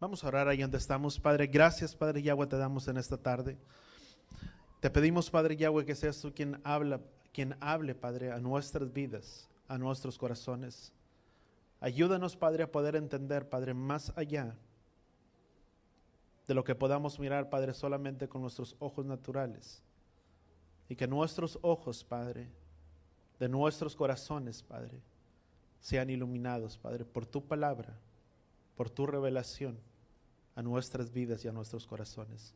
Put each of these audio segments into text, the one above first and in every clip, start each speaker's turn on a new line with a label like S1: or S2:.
S1: Vamos a orar ahí donde estamos. Padre, gracias, Padre Yahweh, te damos en esta tarde. Te pedimos, Padre Yahweh, que seas tú quien hable, Padre, a nuestras vidas, a nuestros corazones. Ayúdanos, Padre, a poder entender, Padre, más allá de lo que podamos mirar, Padre, solamente con nuestros ojos naturales. Y que nuestros ojos, Padre, de nuestros corazones, Padre, sean iluminados, Padre, por tu palabra, por tu revelación a nuestras vidas y a nuestros corazones.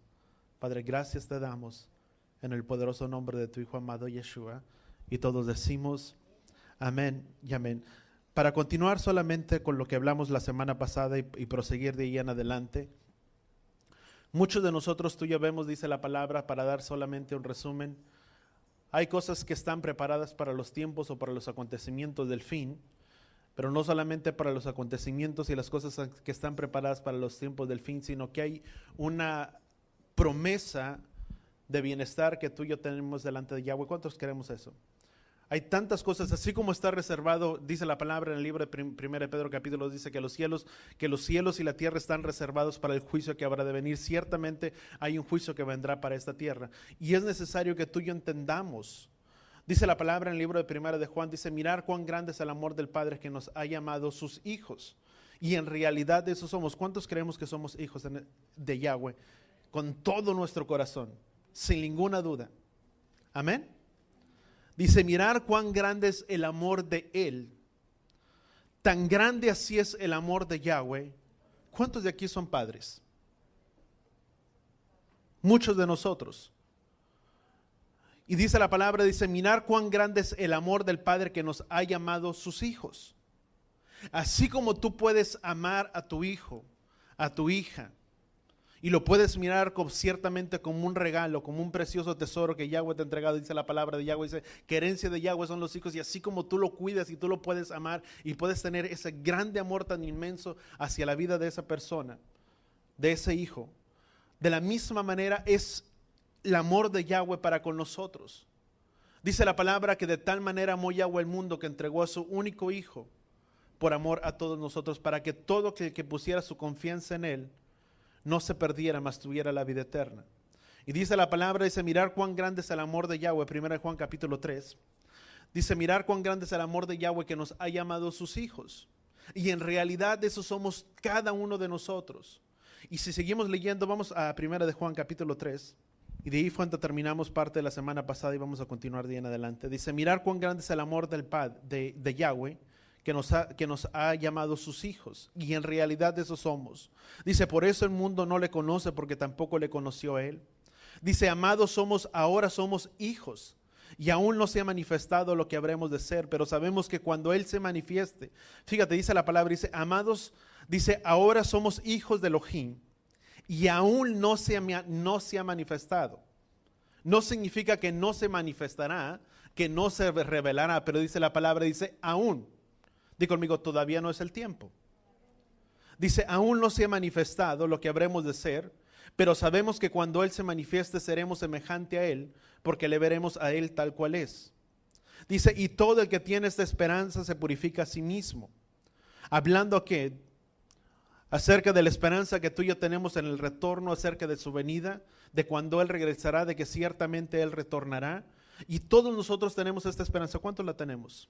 S1: Padre, gracias te damos en el poderoso nombre de tu Hijo amado Yeshua. Y todos decimos amén y amén. Para continuar solamente con lo que hablamos la semana pasada y proseguir de ahí en adelante, muchos de nosotros, tú ya vemos, dice la palabra, para dar solamente un resumen, hay cosas que están preparadas para los tiempos o para los acontecimientos del fin, pero no solamente para los acontecimientos y las cosas que están preparadas para los tiempos del fin, sino que hay una promesa de bienestar que tú y yo tenemos delante de Yahweh. ¿Cuántos queremos eso? Hay tantas cosas, así como está reservado, dice la palabra en el libro de 1 Pedro capítulo 2, dice que los cielos y la tierra están reservados para el juicio que habrá de venir. Ciertamente hay un juicio que vendrá para esta tierra. Y es necesario que tú y yo entendamos. Dice la palabra en el libro de 1 de Juan, dice, mirar cuán grande es el amor del Padre que nos ha llamado sus hijos. Y en realidad eso somos. ¿Cuántos creemos que somos hijos de Yahweh? Con todo nuestro corazón, sin ninguna duda. Amén. Dice, mirar cuán grande es el amor de Él. Tan grande así es el amor de Yahweh. ¿Cuántos de aquí son padres? Muchos de nosotros. Y dice la palabra, dice, mirar cuán grande es el amor del Padre que nos ha llamado sus hijos. Así como tú puedes amar a tu hijo, a tu hija, y lo puedes mirar ciertamente como un regalo, como un precioso tesoro que Yahweh te ha entregado. Dice la palabra de Yahweh, dice que herencia de Yahweh son los hijos. Y así como tú lo cuidas y tú lo puedes amar y puedes tener ese grande amor tan inmenso hacia la vida de esa persona, de ese hijo, de la misma manera es el amor de Yahweh para con nosotros. Dice la palabra que de tal manera amó Yahweh el mundo que entregó a su único hijo por amor a todos nosotros, para que todo aquel que pusiera su confianza en Él no se perdiera, mas tuviera la vida eterna. Y dice la palabra, dice, mirar cuán grande es el amor de Yahweh, 1 Juan capítulo 3. Dice, mirar cuán grande es el amor de Yahweh que nos ha llamado sus hijos. Y en realidad eso somos cada uno de nosotros. Y si seguimos leyendo, vamos a 1 Juan capítulo 3. Y de ahí fue donde terminamos parte de la semana pasada y vamos a continuar de ahí en adelante. Dice, mirar cuán grande es el amor del Padre, de Yahweh, que nos ha llamado sus hijos, y en realidad eso somos. Dice, por eso el mundo no le conoce, porque tampoco le conoció a Él. Dice, amados ahora somos hijos, y aún no se ha manifestado lo que habremos de ser, pero sabemos que cuando Él se manifieste, fíjate, dice la palabra, dice, amados, dice, ahora somos hijos de Elohim, y aún no se ha manifestado. No significa que no se manifestará, que no se revelará, pero dice la palabra, dice, aún. Di conmigo, todavía no es el tiempo. Dice, aún no se ha manifestado lo que habremos de ser, pero sabemos que cuando Él se manifieste seremos semejante a Él, porque le veremos a Él tal cual es. Dice, y todo el que tiene esta esperanza se purifica a sí mismo. Hablando que acerca de la esperanza que tú y yo tenemos en el retorno, acerca de su venida, de cuando Él regresará, de que ciertamente Él retornará. Y todos nosotros tenemos esta esperanza. ¿Cuántos la tenemos?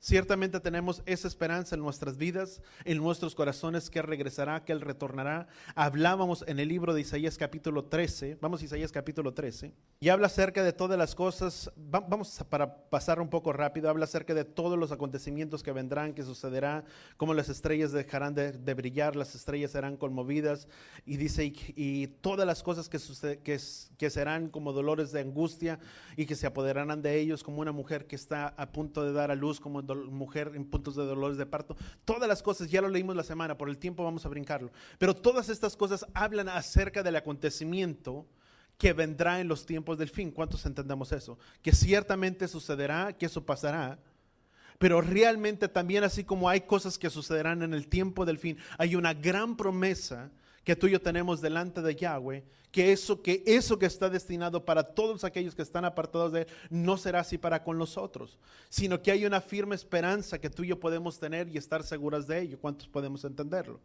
S1: Ciertamente tenemos esa esperanza en nuestras vidas, en nuestros corazones, que Él regresará, que Él retornará. Hablábamos en el libro de Isaías capítulo 13, vamos a Isaías capítulo 13, y habla acerca de todas las cosas, vamos para pasar un poco rápido, habla acerca de todos los acontecimientos que vendrán, que sucederá, cómo las estrellas dejarán de brillar, las estrellas serán conmovidas, y dice, y todas las cosas que serán como dolores de angustia, y que se apoderarán de ellos, como una mujer que está a punto de dar a luz, como mujer en puntos de dolores de parto. Todas las cosas, ya lo leímos la semana, por el tiempo vamos a brincarlo, pero todas estas cosas hablan acerca del acontecimiento que vendrá en los tiempos del fin. ¿Cuántos entendemos eso? Que ciertamente sucederá, que eso pasará, pero realmente también, así como hay cosas que sucederán en el tiempo del fin, hay una gran promesa que tú y yo tenemos delante de Yahweh, que eso que está destinado para todos aquellos que están apartados de Él, no será así para con nosotros, sino que hay una firme esperanza que tú y yo podemos tener y estar seguras de ello. ¿Cuántos podemos entenderlo?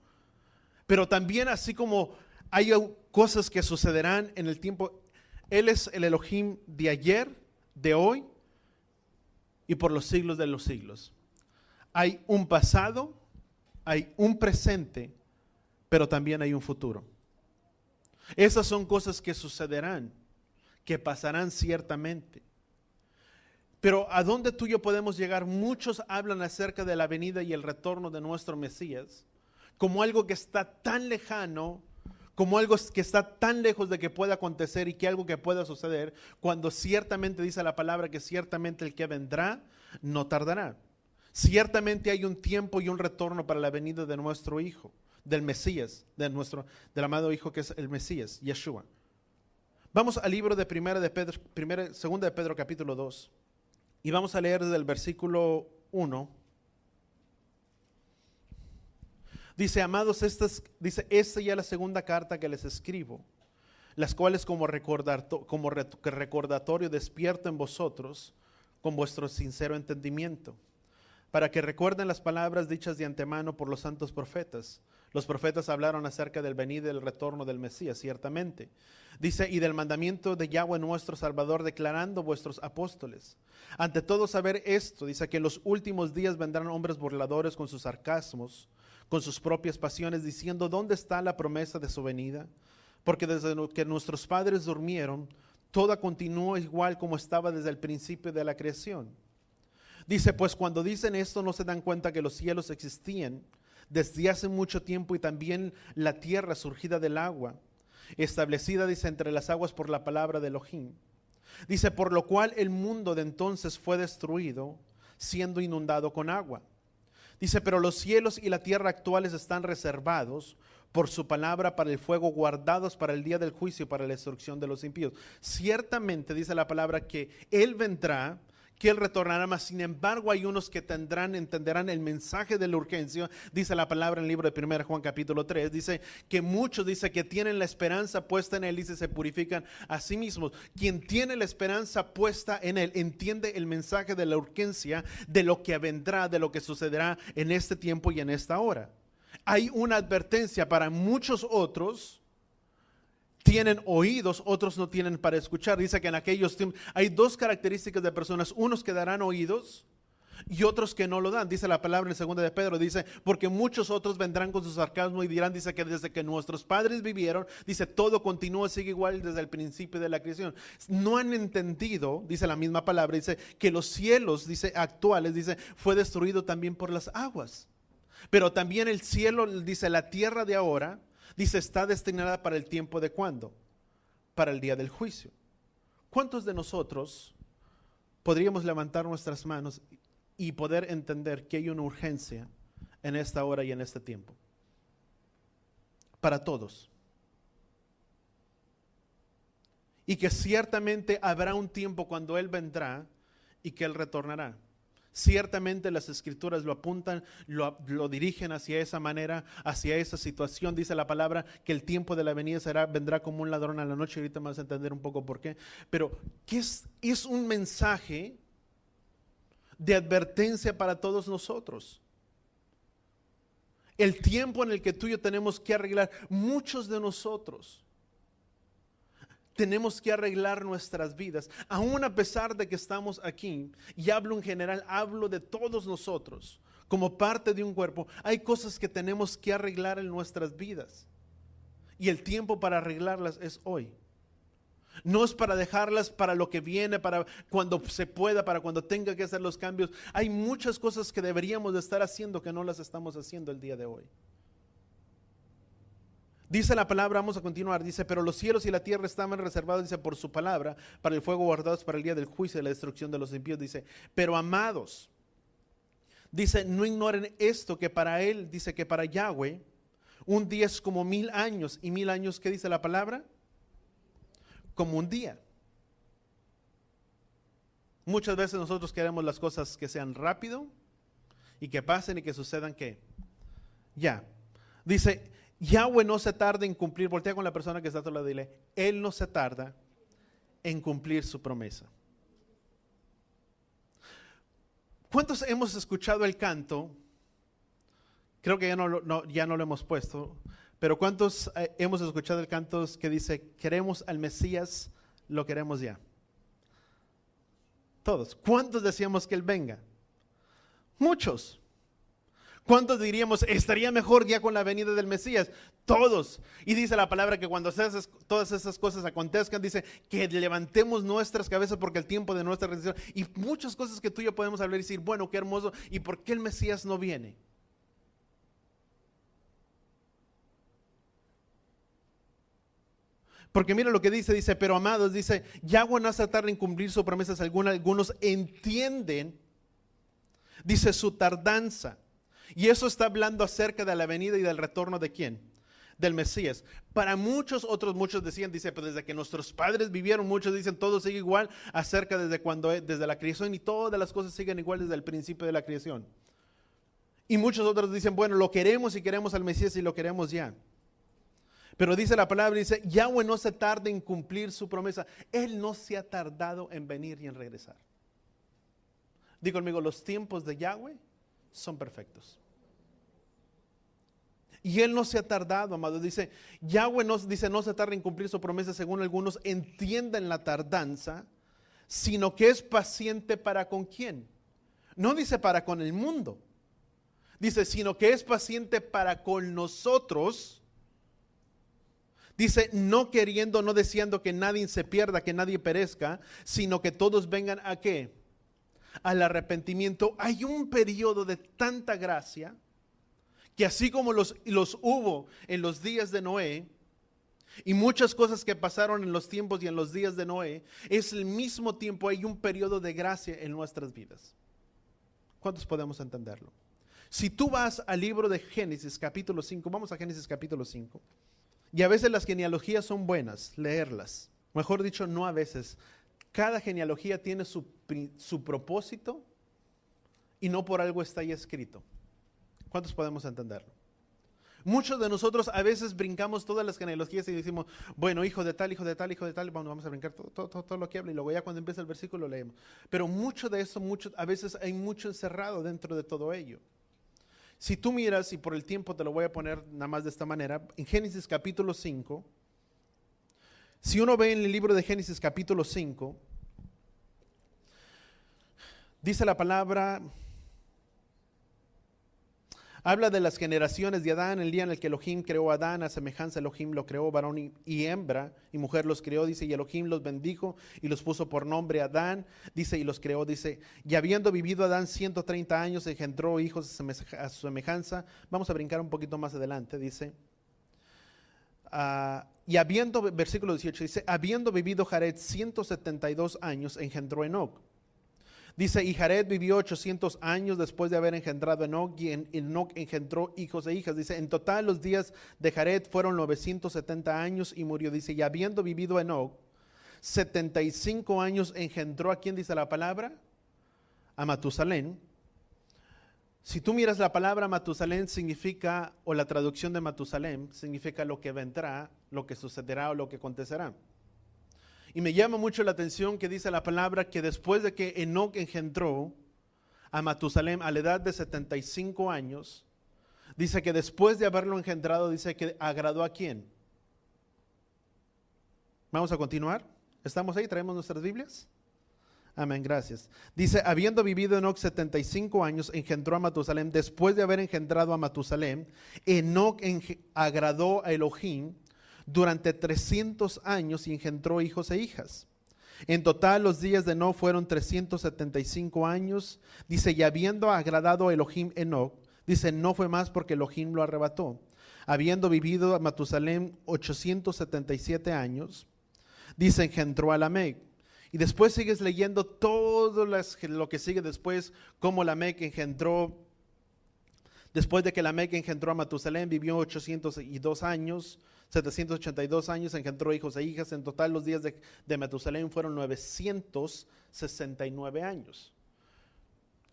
S1: Pero también así como hay cosas que sucederán en el tiempo, Él es el Elohim de ayer, de hoy y por los siglos de los siglos. Hay un pasado, hay un presente, pero también hay un futuro. Esas son cosas que sucederán, que pasarán ciertamente. Pero ¿a dónde tú y yo podemos llegar? Muchos hablan acerca de la venida y el retorno de nuestro Mesías como algo que está tan lejano, como algo que está tan lejos de que pueda acontecer y que algo que pueda suceder, cuando ciertamente dice la palabra que ciertamente el que vendrá no tardará. Ciertamente hay un tiempo y un retorno para la venida de nuestro Hijo, del Mesías, del amado Hijo que es el Mesías, Yeshua. Vamos al libro de Segunda de Pedro capítulo 2 y vamos a leer desde el versículo 1. Dice, amados, esta ya es la segunda carta que les escribo, las cuales como recordatorio despierto en vosotros con vuestro sincero entendimiento, para que recuerden las palabras dichas de antemano por los santos profetas. Los profetas hablaron acerca del venir y del retorno del Mesías, ciertamente. Dice, y del mandamiento de Yahweh nuestro Salvador, declarando vuestros apóstoles. Ante todo saber esto, dice que en los últimos días vendrán hombres burladores con sus sarcasmos, con sus propias pasiones, diciendo, ¿dónde está la promesa de su venida? Porque desde que nuestros padres durmieron, toda continuó igual como estaba desde el principio de la creación. Dice, pues cuando dicen esto no se dan cuenta que los cielos existían desde hace mucho tiempo y también la tierra surgida del agua, establecida, dice, entre las aguas por la palabra de Elohim. Dice, por lo cual el mundo de entonces fue destruido, siendo inundado con agua. Dice, pero los cielos y la tierra actuales están reservados por su palabra para el fuego, guardados para el día del juicio y para la destrucción de los impíos. Ciertamente dice la palabra que Él vendrá, que Él retornará, mas sin embargo hay unos que entenderán el mensaje de la urgencia. Dice la palabra en el libro de 1 Juan capítulo 3, dice que muchos, dice que tienen la esperanza puesta en Él, dice se purifican a sí mismos. Quien tiene la esperanza puesta en Él entiende el mensaje de la urgencia, de lo que vendrá, de lo que sucederá en este tiempo y en esta hora. Hay una advertencia para muchos otros. Tienen oídos, otros no tienen para escuchar. Dice que en aquellos tiempos hay dos características de personas, unos que darán oídos y otros que no lo dan. Dice la palabra en 2 de Pedro, dice, porque muchos otros vendrán con su sarcasmo y dirán, dice que desde que nuestros padres vivieron, dice, todo continúa, sigue igual desde el principio de la creación. No han entendido, dice la misma palabra, dice que los cielos, dice, actuales, dice, fue destruido también por las aguas. Pero también el cielo, dice, la tierra de ahora, dice, está destinada para el tiempo de ¿cuándo? Para el día del juicio. ¿Cuántos de nosotros podríamos levantar nuestras manos y poder entender que hay una urgencia en esta hora y en este tiempo? Para todos. Y que ciertamente habrá un tiempo cuando Él vendrá y que Él retornará. Ciertamente las escrituras lo apuntan, lo dirigen hacia esa manera, hacia esa situación. Dice la palabra que el tiempo de la venida vendrá como un ladrón a la noche. Ahorita vamos a entender un poco por qué. Pero ¿qué es un mensaje de advertencia para todos nosotros? El tiempo en el que tú y yo tenemos que arreglar, muchos de nosotros tenemos que arreglar nuestras vidas, aún a pesar de que estamos aquí, y hablo en general, hablo de todos nosotros, como parte de un cuerpo, hay cosas que tenemos que arreglar en nuestras vidas, y el tiempo para arreglarlas es hoy. No es para dejarlas para lo que viene, para cuando se pueda, para cuando tenga que hacer los cambios. Hay muchas cosas que deberíamos de estar haciendo que no las estamos haciendo el día de hoy. Dice la palabra, vamos a continuar, dice, pero los cielos y la tierra estaban reservados, dice, por su palabra, para el fuego, guardados para el día del juicio y la destrucción de los impíos. Dice, pero amados, dice, no ignoren esto, que para Él, dice que para Yahweh, un día es como 1000 años, y 1000 años, ¿qué dice la palabra? Como un día. Muchas veces nosotros queremos las cosas que sean rápido y que pasen y que sucedan ¿qué? Ya. Dice, Yahweh no se tarda en cumplir, voltea con la persona que está a tu lado y dile, Él no se tarda en cumplir su promesa. ¿Cuántos hemos escuchado el canto? Creo que ya no lo hemos puesto, Pero ¿cuántos hemos escuchado el canto que dice, queremos al Mesías, lo queremos ya? Todos. ¿Cuántos decíamos que Él venga? Muchos. ¿Cuántos diríamos, estaría mejor ya con la venida del Mesías? Todos. Y dice la palabra que cuando todas esas cosas acontezcan, dice que levantemos nuestras cabezas porque el tiempo de nuestra redención, y muchas cosas que tú y yo podemos hablar y decir, bueno, qué hermoso, ¿y por qué el Mesías no viene? Porque mira lo que dice, pero amados, dice, Yahweh no hace tarde en cumplir sus promesas algunos entienden, dice, su tardanza. Y eso está hablando acerca de la venida y del retorno ¿de quién? Del Mesías. Para muchos decían, dice, pues desde que nuestros padres vivieron, muchos dicen, todo sigue igual acerca desde la creación, y todas las cosas siguen igual desde el principio de la creación. Y muchos otros dicen, bueno, lo queremos y queremos al Mesías y lo queremos ya. Pero dice la palabra, dice, Yahweh no se tarda en cumplir su promesa. Él no se ha tardado en venir y en regresar. Digo conmigo, los tiempos de Yahweh son perfectos. Y Él no se ha tardado, amado. Dice, Yahweh no se tarda en cumplir su promesa, según algunos entienden la tardanza, sino que es paciente para ¿con quién? No dice para con el mundo. Dice, sino que es paciente para con nosotros. Dice, no queriendo, no deseando que nadie se pierda, que nadie perezca, sino que todos vengan ¿a qué? Al arrepentimiento. Hay un periodo de tanta gracia que así como los hubo en los días de Noé, y muchas cosas que pasaron en los tiempos y en los días de Noé, es el mismo tiempo, hay un periodo de gracia en nuestras vidas. ¿Cuántos podemos entenderlo? Si tú vas al libro de Génesis capítulo 5, vamos a Génesis capítulo 5, y a veces las genealogías son buenas, leerlas. Mejor dicho, no a veces. Cada genealogía tiene su propósito y no por algo está ahí escrito. ¿Cuántos podemos entenderlo? Muchos de nosotros a veces brincamos todas las genealogías y decimos, bueno, hijo de tal, hijo de tal, hijo de tal, bueno, vamos a brincar todo lo que habla y luego ya cuando empieza el versículo lo leemos. Pero mucho de eso, a veces hay mucho encerrado dentro de todo ello. Si tú miras, y por el tiempo te lo voy a poner nada más de esta manera, en Génesis capítulo 5, si uno ve en el libro de Génesis capítulo 5, dice la palabra, habla de las generaciones de Adán, el día en el que Elohim creó a Adán, a semejanza Elohim lo creó, varón y hembra, y mujer los creó, dice, y Elohim los bendijo y los puso por nombre Adán, dice, y los creó, dice, y habiendo vivido Adán 130 años, engendró hijos a su semejanza. Vamos a brincar un poquito más adelante, dice, y habiendo, versículo 18, dice, habiendo vivido Jared 172 años, engendró Enoc. Dice, y Jared vivió 800 años después de haber engendrado a Enoc, y Enoc engendró hijos e hijas. Dice, en total los días de Jared fueron 970 años y murió. Dice, y habiendo vivido Enoc 75 años, engendró ¿a quién dice la palabra? A Matusalén. Si tú miras la palabra Matusalén significa, o la traducción de Matusalén, significa lo que vendrá, lo que sucederá o lo que acontecerá. Y me llama mucho la atención que dice la palabra que después de que Enoc engendró a Matusalén a la edad de 75 años, dice que después de haberlo engendrado, dice que agradó ¿a quién? Vamos a continuar. ¿Estamos ahí? ¿Traemos nuestras Biblias? Amén, gracias. Dice, habiendo vivido Enoc 75 años, engendró a Matusalén. Después de haber engendrado a Matusalén, Enoc agradó a Elohim durante 300 años y engendró hijos e hijas. En total los días de Enoc fueron 375 años. Dice, y habiendo agradado a Elohim Enoc, dice, no fue más porque Elohim lo arrebató. Habiendo vivido a Matusalén 877 años, dice, engendró a Lamec. Y después sigues leyendo todo lo que sigue después, cómo Lamec engendró. Después de que Lamec engendró a Matusalén, vivió 802 años, 782 años, engendró hijos e hijas. En total los días de Matusalén fueron 969 años.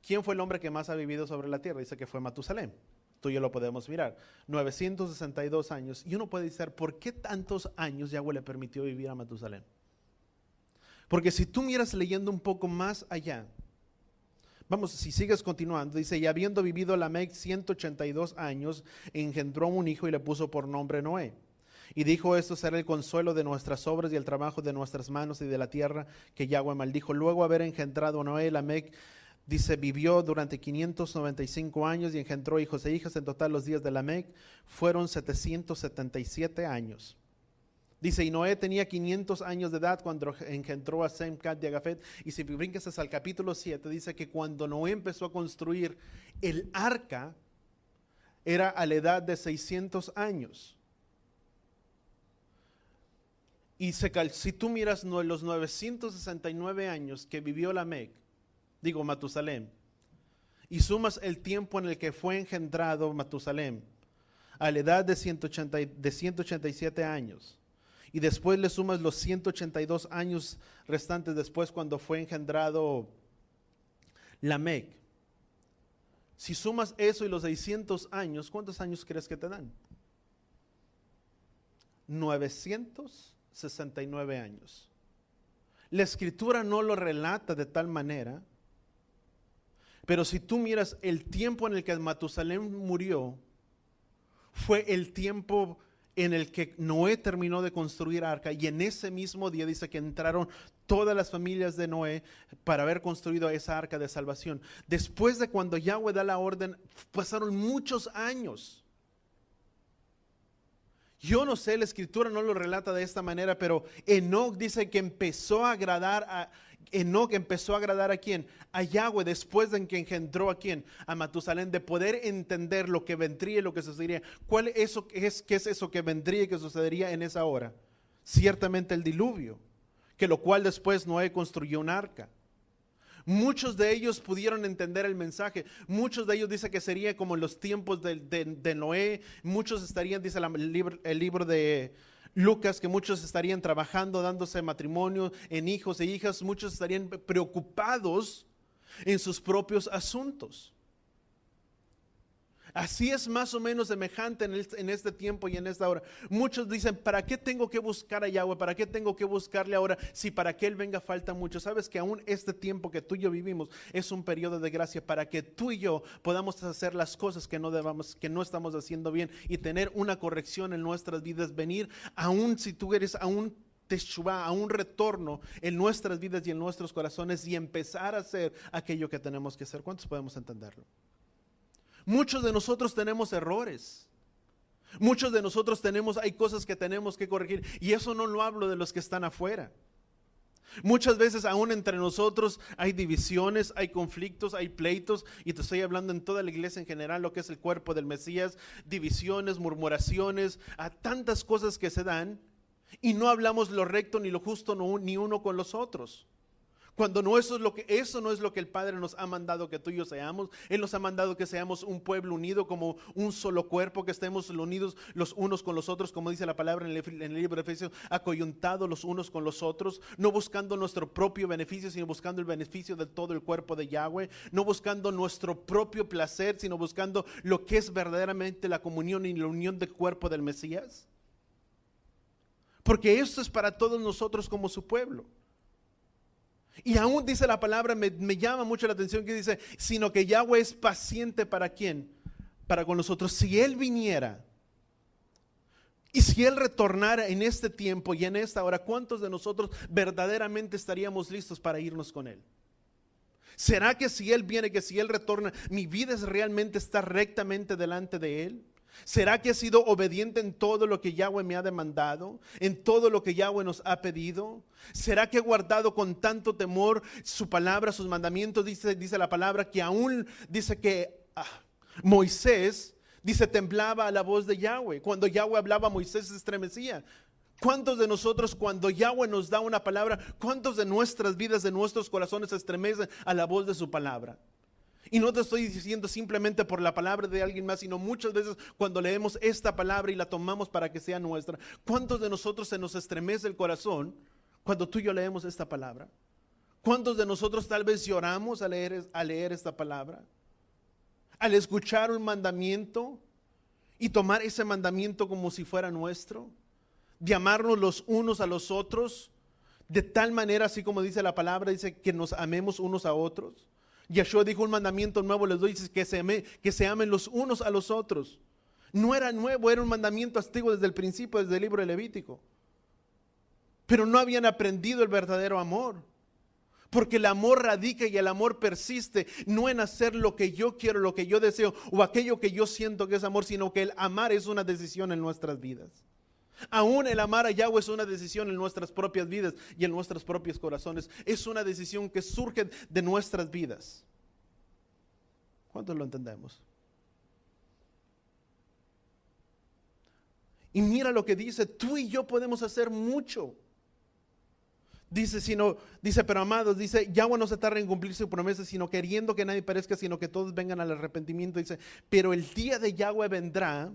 S1: ¿Quién fue el hombre que más ha vivido sobre la tierra? Dice que fue Matusalén. Tú y yo lo podemos mirar. 962 años. Y uno puede decir, ¿por qué tantos años Yahweh le permitió vivir a Matusalén? Porque si tú miras leyendo un poco más allá, Vamos, si sigues continuando, dice, y habiendo vivido Lamec 182 años, engendró un hijo y le puso por nombre Noé. Y dijo, esto será el consuelo de nuestras obras y el trabajo de nuestras manos y de la tierra que Yahweh maldijo. Luego haber engendrado a Noé, Lamec, dice, vivió durante 595 años y engendró hijos e hijas. En total los días de Lamec fueron 777 años. Dice, y Noé tenía 500 años de edad cuando engendró a Sem, Cat y a Jafet. Y si brincas hasta el capítulo 7, dice que cuando Noé empezó a construir el arca, era a la edad de 600 años. Y si tú miras los 969 años que vivió Matusalem, y sumas el tiempo en el que fue engendrado Matusalem, a la edad de 187 años, y después le sumas los 182 años restantes después cuando fue engendrado Lamec. Si sumas eso y los 600 años, ¿cuántos años crees que te dan? 969 años. La escritura no lo relata de tal manera, pero si tú miras el tiempo en el que Matusalem murió, fue el tiempo en el que Noé terminó de construir arca, y en ese mismo día dice que entraron todas las familias de Noé para haber construido esa arca de salvación. Después de cuando Yahweh da la orden, pasaron muchos años. Yo no sé, la escritura no lo relata de esta manera, pero Enoc dice que empezó a agradar a quién? A Yahweh, después de que engendró a quién? A Matusalén, de poder entender lo que vendría y lo que sucedería. ¿Qué es eso que vendría y que sucedería en esa hora? Ciertamente el diluvio, que lo cual después Noé construyó un arca. Muchos de ellos pudieron entender el mensaje. Muchos de ellos dicen que sería como en los tiempos de Noé. Muchos estarían, dice el libro de Lucas, que muchos estarían trabajando, dándose matrimonio en hijos e hijas. Muchos estarían preocupados en sus propios asuntos. Así es más o menos semejante en este tiempo y en esta hora. Muchos dicen, ¿para qué tengo que buscar a Yahweh? ¿Para qué tengo que buscarle ahora? Si para que Él venga falta mucho. Sabes que aún este tiempo que tú y yo vivimos es un periodo de gracia para que tú y yo podamos hacer las cosas que no estamos haciendo bien y tener una corrección en nuestras vidas. Venir, aún si tú eres aún teshuvá, a un retorno en nuestras vidas y en nuestros corazones y empezar a hacer aquello que tenemos que hacer. ¿Cuántos podemos entenderlo? Muchos de nosotros tenemos errores. Muchos de nosotros hay cosas que tenemos que corregir, y eso no lo hablo de los que están afuera. Muchas veces aún entre nosotros hay divisiones, hay conflictos, hay pleitos, y te estoy hablando en toda la iglesia en general, lo que es el cuerpo del Mesías, divisiones, murmuraciones, a tantas cosas que se dan, y no hablamos lo recto ni lo justo ni uno con los otros. Cuando eso no es lo que el Padre nos ha mandado que tú y yo seamos. Él nos ha mandado que seamos un pueblo unido como un solo cuerpo, que estemos unidos los unos con los otros, como dice la palabra en el libro de Efesios, acoyuntados los unos con los otros, no buscando nuestro propio beneficio, sino buscando el beneficio de todo el cuerpo de Yahweh, no buscando nuestro propio placer, sino buscando lo que es verdaderamente la comunión y la unión del cuerpo del Mesías. Porque esto es para todos nosotros como su pueblo. Y aún dice la palabra, me llama mucho la atención que dice, sino que Yahweh es paciente ¿para quién? Para con nosotros. Si Él viniera y si Él retornara en este tiempo y en esta hora, ¿cuántos de nosotros verdaderamente estaríamos listos para irnos con Él? ¿Será que si Él viene, que si Él retorna, mi vida realmente está rectamente delante de Él? ¿Será que he sido obediente en todo lo que Yahweh me ha demandado? ¿En todo lo que Yahweh nos ha pedido? ¿Será que he guardado con tanto temor su palabra, sus mandamientos? Dice la palabra que aún dice que Moisés, dice, temblaba a la voz de Yahweh. Cuando Yahweh hablaba, Moisés se estremecía. ¿Cuántos de nosotros, cuando Yahweh nos da una palabra, cuántos de nuestras vidas, de nuestros corazones se estremecen a la voz de su palabra? Y no te estoy diciendo simplemente por la palabra de alguien más, sino muchas veces cuando leemos esta palabra y la tomamos para que sea nuestra. ¿Cuántos de nosotros se nos estremece el corazón cuando tú y yo leemos esta palabra? ¿Cuántos de nosotros tal vez lloramos al leer esta palabra? Al escuchar un mandamiento y tomar ese mandamiento como si fuera nuestro, de amarnos los unos a los otros, de tal manera, así como dice la palabra, dice que nos amemos unos a otros. Yeshua dijo: un mandamiento nuevo les doy, que se amen los unos a los otros. No era nuevo, era un mandamiento antiguo desde el principio, desde el libro de Levítico. Pero no habían aprendido el verdadero amor. Porque el amor radica y el amor persiste, no en hacer lo que yo quiero, lo que yo deseo o aquello que yo siento que es amor, sino que el amar es una decisión en nuestras vidas. Aún el amar a Yahweh es una decisión en nuestras propias vidas y en nuestros propios corazones. Es una decisión que surge de nuestras vidas. ¿Cuántos lo entendemos? Y mira lo que dice: tú y yo podemos hacer mucho. Dice, pero amados, dice, Yahweh no se tarda en cumplir su promesa, sino queriendo que nadie perezca, sino que todos vengan al arrepentimiento. Dice, pero el día de Yahweh vendrá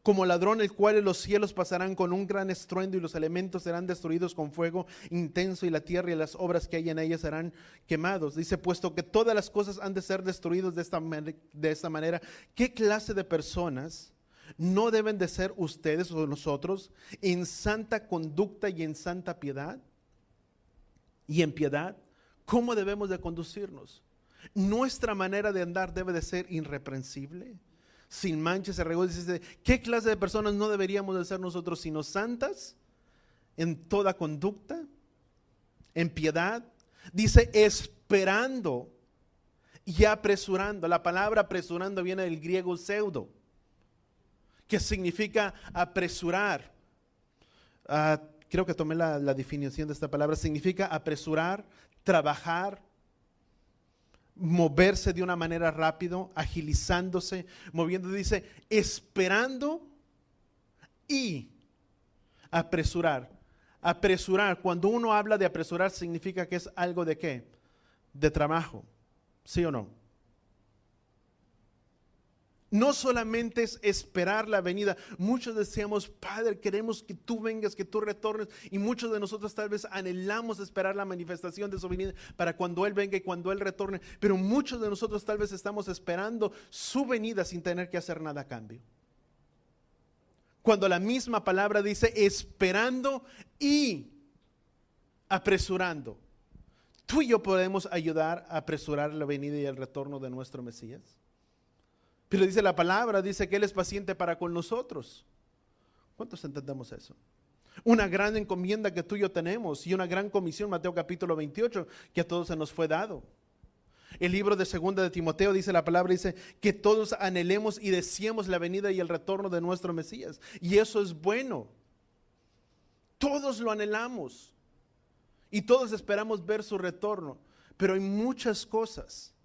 S1: como ladrón, el cual los cielos pasarán con un gran estruendo y los elementos serán destruidos con fuego intenso y la tierra y las obras que hay en ella serán quemados. Dice, puesto que todas las cosas han de ser destruidas de esta manera, ¿qué clase de personas no deben de ser ustedes o nosotros en santa conducta y en santa piedad? Y en piedad, ¿cómo debemos de conducirnos? Nuestra manera de andar debe de ser irreprensible, sin manchas, dice, ¿qué clase de personas no deberíamos de ser nosotros sino santas en toda conducta, en piedad? Dice, esperando y apresurando. La palabra apresurando viene del griego pseudo, que significa apresurar. Creo que tomé la definición de esta palabra. Significa apresurar, trabajar, moverse de una manera rápido, agilizándose, moviendo. Dice, esperando y apresurar. Apresurar, cuando uno habla de apresurar, significa que es algo de ¿qué? De trabajo, ¿sí o no? No solamente es esperar la venida. Muchos deseamos, Padre, queremos que tú vengas, que tú retornes. Y muchos de nosotros tal vez anhelamos esperar la manifestación de su venida para cuando Él venga y cuando Él retorne. Pero muchos de nosotros tal vez estamos esperando su venida sin tener que hacer nada a cambio. Cuando la misma palabra dice esperando y apresurando. Tú y yo podemos ayudar a apresurar la venida y el retorno de nuestro Mesías. Pero dice la palabra, dice que Él es paciente para con nosotros. ¿Cuántos entendemos eso? Una gran encomienda que tú y yo tenemos y una gran comisión, Mateo capítulo 28, que a todos se nos fue dado. El libro de 2 de Timoteo dice la palabra, dice que todos anhelemos y deseemos la venida y el retorno de nuestro Mesías. Y eso es bueno. Todos lo anhelamos y todos esperamos ver su retorno. Pero hay muchas cosas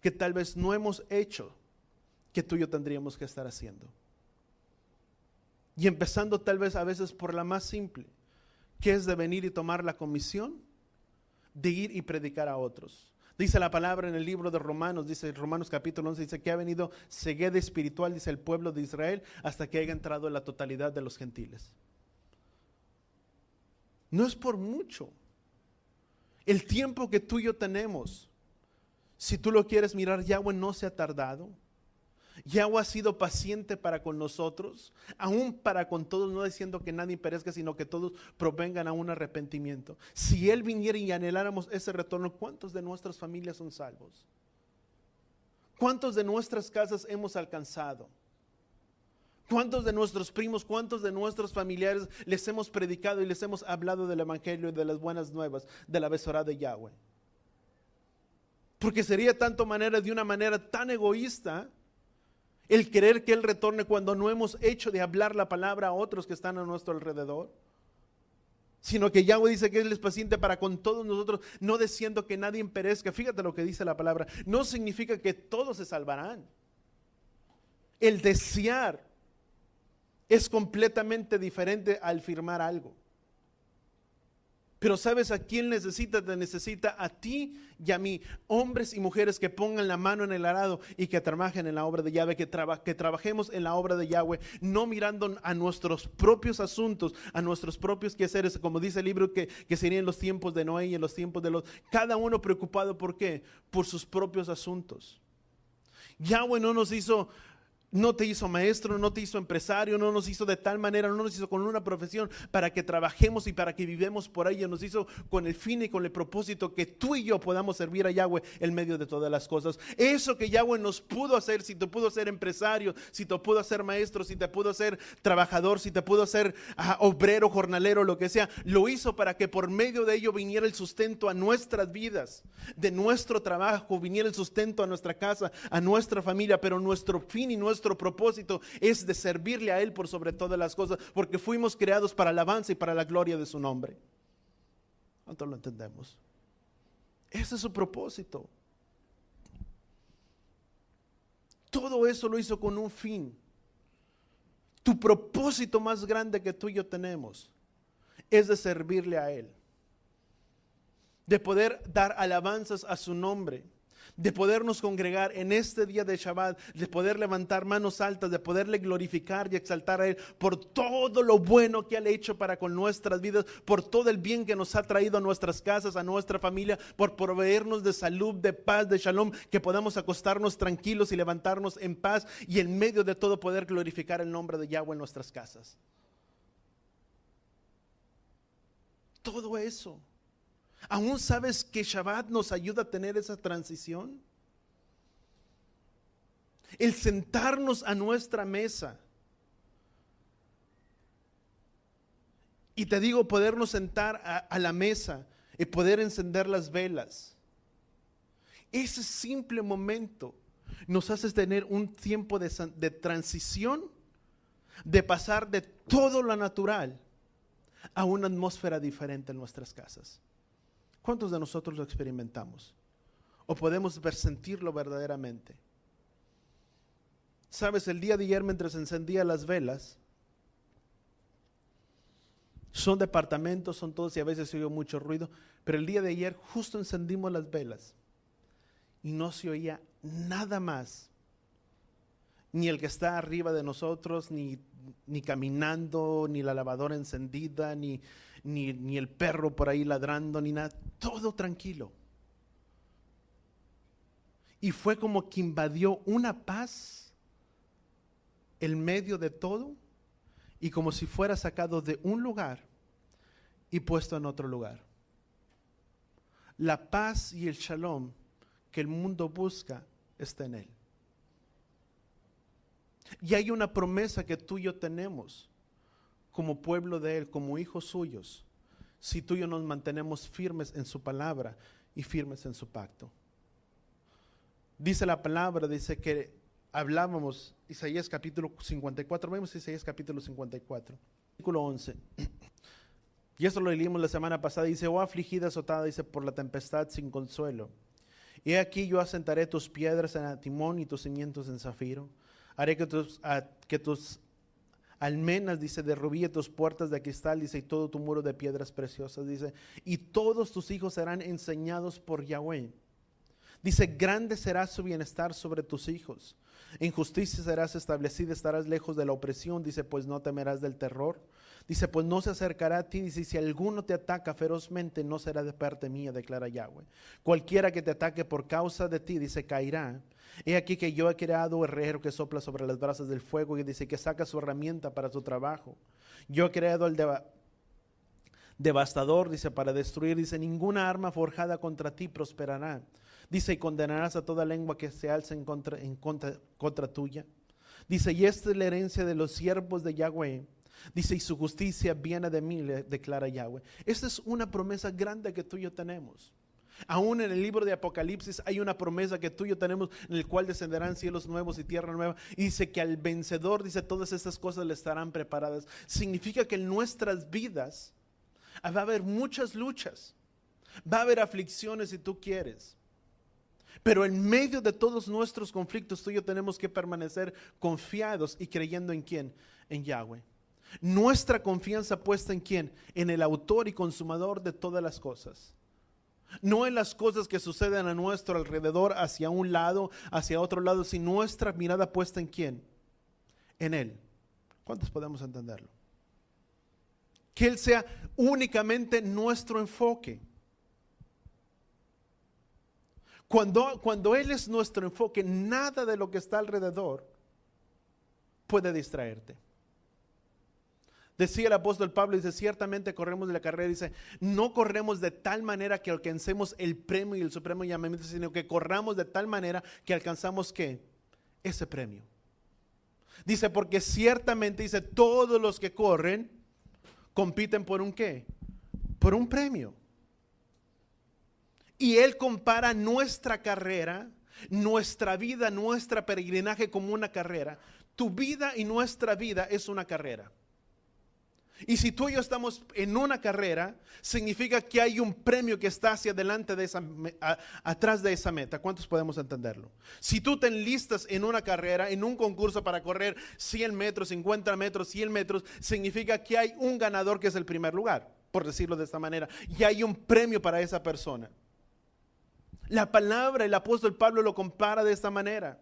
S1: que tal vez no hemos hecho que tú y yo tendríamos que estar haciendo. Y empezando tal vez a veces por la más simple, que es de venir y tomar la comisión de ir y predicar a otros. Dice la palabra en el libro de Romanos, dice Romanos capítulo 11, dice que ha venido ceguera espiritual, dice el pueblo de Israel, hasta que haya entrado en la totalidad de los gentiles. No es por mucho. El tiempo que tú y yo tenemos, si tú lo quieres mirar, Yahweh no se ha tardado. Yahweh ha sido paciente para con nosotros, aún para con todos, no diciendo que nadie perezca, sino que todos provengan a un arrepentimiento. Si Él viniera y anheláramos ese retorno, ¿cuántos de nuestras familias son salvos? ¿Cuántos de nuestras casas hemos alcanzado? ¿Cuántos de nuestros primos, cuántos de nuestros familiares les hemos predicado y les hemos hablado del evangelio y de las buenas nuevas de la Besorá de Yahweh? Porque sería de una manera tan egoísta el querer que Él retorne cuando no hemos hecho de hablar la palabra a otros que están a nuestro alrededor. Sino que Yahweh dice que Él es paciente para con todos nosotros, no deseando que nadie perezca. Fíjate lo que dice la palabra. No significa que todos se salvarán. El desear es completamente diferente al firmar algo. Pero ¿sabes a quién necesita? Te necesita a ti y a mí, hombres y mujeres que pongan la mano en el arado y que trabajen en la obra de Yahweh, que trabajemos en la obra de Yahweh, no mirando a nuestros propios asuntos, a nuestros propios quehaceres, como dice el libro que serían los tiempos de Noé y en los tiempos de Lot, cada uno preocupado, ¿por qué? Por sus propios asuntos. Yahweh no nos hizo No te hizo maestro, no te hizo empresario, no nos hizo de tal manera, no nos hizo con una profesión para que trabajemos y para que vivamos por ella. Nos hizo con el fin y con el propósito que tú y yo podamos servir a Yahweh en medio de todas las cosas. Eso que Yahweh nos pudo hacer, si te pudo ser empresario, si te pudo hacer maestro, si te pudo hacer trabajador, si te pudo hacer obrero, jornalero, lo que sea, lo hizo para que por medio de ello viniera el sustento a nuestras vidas, de nuestro trabajo, viniera el sustento a nuestra casa, a nuestra familia, pero nuestro fin y nuestro propósito es de servirle a Él por sobre todas las cosas, porque fuimos creados para alabanza y para la gloria de su nombre. ¿Cuánto lo entendemos? Ese es su propósito. Todo eso lo hizo con un fin. Tu propósito más grande que tú y yo tenemos es de servirle a Él, de poder dar alabanzas a su nombre, de podernos congregar en este día de Shabbat, de poder levantar manos altas, de poderle glorificar y exaltar a Él por todo lo bueno que Él ha hecho para con nuestras vidas, por todo el bien que nos ha traído a nuestras casas, a nuestra familia, por proveernos de salud, de paz, de shalom, que podamos acostarnos tranquilos y levantarnos en paz y en medio de todo poder glorificar el nombre de Yahweh en nuestras casas. Todo eso. ¿Aún sabes que Shabbat nos ayuda a tener esa transición? El sentarnos a nuestra mesa. Y te digo, podernos sentar a la mesa y poder encender las velas. Ese simple momento nos hace tener un tiempo de transición, de pasar de todo lo natural a una atmósfera diferente en nuestras casas. ¿Cuántos de nosotros lo experimentamos? ¿O podemos sentirlo verdaderamente? Sabes, el día de ayer mientras encendía las velas, son departamentos, son todos y a veces se oye mucho ruido, pero el día de ayer justo encendimos las velas y no se oía nada más, ni el que está arriba de nosotros, ni caminando, ni la lavadora encendida, ni el perro por ahí ladrando, ni nada, todo tranquilo. Y fue como que invadió una paz en medio de todo, y como si fuera sacado de un lugar y puesto en otro lugar. La paz y el shalom que el mundo busca está en Él. Y hay una promesa que tú y yo tenemos como pueblo de Él, como hijos suyos, si tú y yo nos mantenemos firmes en su palabra y firmes en su pacto. Dice la palabra, dice que hablábamos, Isaías capítulo 54, vemos Isaías capítulo 54, versículo 11. Y esto lo leímos la semana pasada, dice, oh afligida, azotada, dice, por la tempestad sin consuelo. He aquí yo asentaré tus piedras en Atimón y tus cimientos en zafiro. Haré que tus almenas, dice, de rubí, tus puertas de cristal, dice, y todo tu muro de piedras preciosas, dice, y todos tus hijos serán enseñados por Yahweh. Dice, grande será su bienestar sobre tus hijos. En justicia serás establecida, estarás lejos de la opresión, dice, pues no temerás del terror. Dice, pues no se acercará a ti, dice, si alguno te ataca ferozmente, no será de parte mía, declara Yahweh. Cualquiera que te ataque por causa de ti, dice, caerá. He aquí que yo he creado herrero que sopla sobre las brasas del fuego y dice que saca su herramienta para su trabajo. Yo he creado al devastador, dice, para destruir, dice, ninguna arma forjada contra ti prosperará. Dice, y condenarás a toda lengua que se alce en contra tuya. Dice, y esta es la herencia de los siervos de Yahweh. Dice, y su justicia viene de mí, le declara Yahweh. Esta es una promesa grande que tú y yo tenemos. Aún en el libro de Apocalipsis hay una promesa que tú y yo tenemos, en el cual descenderán cielos nuevos y tierra nueva. Y dice que al vencedor, dice, todas estas cosas le estarán preparadas. Significa que en nuestras vidas va a haber muchas luchas, va a haber aflicciones si tú quieres. Pero en medio de todos nuestros conflictos, tú y yo tenemos que permanecer confiados y creyendo en ¿quién? En Yahweh. Nuestra confianza puesta en ¿quién? En el autor y consumador de todas las cosas. No en las cosas que suceden a nuestro alrededor, hacia un lado, hacia otro lado, sino nuestra mirada puesta en ¿quién? En Él. ¿Cuántos podemos entenderlo? Que Él sea únicamente nuestro enfoque. Cuando Él es nuestro enfoque, nada de lo que está alrededor puede distraerte. Decía el apóstol Pablo, dice, ciertamente corremos de la carrera, dice, no corremos de tal manera que alcancemos el premio y el supremo llamamiento, sino que corramos de tal manera que alcanzamos, ¿qué? Ese premio. Dice, porque ciertamente, dice, todos los que corren compiten por un ¿qué? Por un premio. Y él compara nuestra carrera, nuestra vida, nuestra peregrinaje como una carrera. Tu vida y nuestra vida es una carrera. Y si tú y yo estamos en una carrera, significa que hay un premio que está hacia adelante de esa, atrás de esa meta. ¿Cuántos podemos entenderlo? Si tú te enlistas en una carrera, en un concurso para correr 100 metros, 50 metros, 100 metros, significa que hay un ganador que es el primer lugar, por decirlo de esta manera. Y hay un premio para esa persona. La palabra, el apóstol Pablo lo compara de esta manera.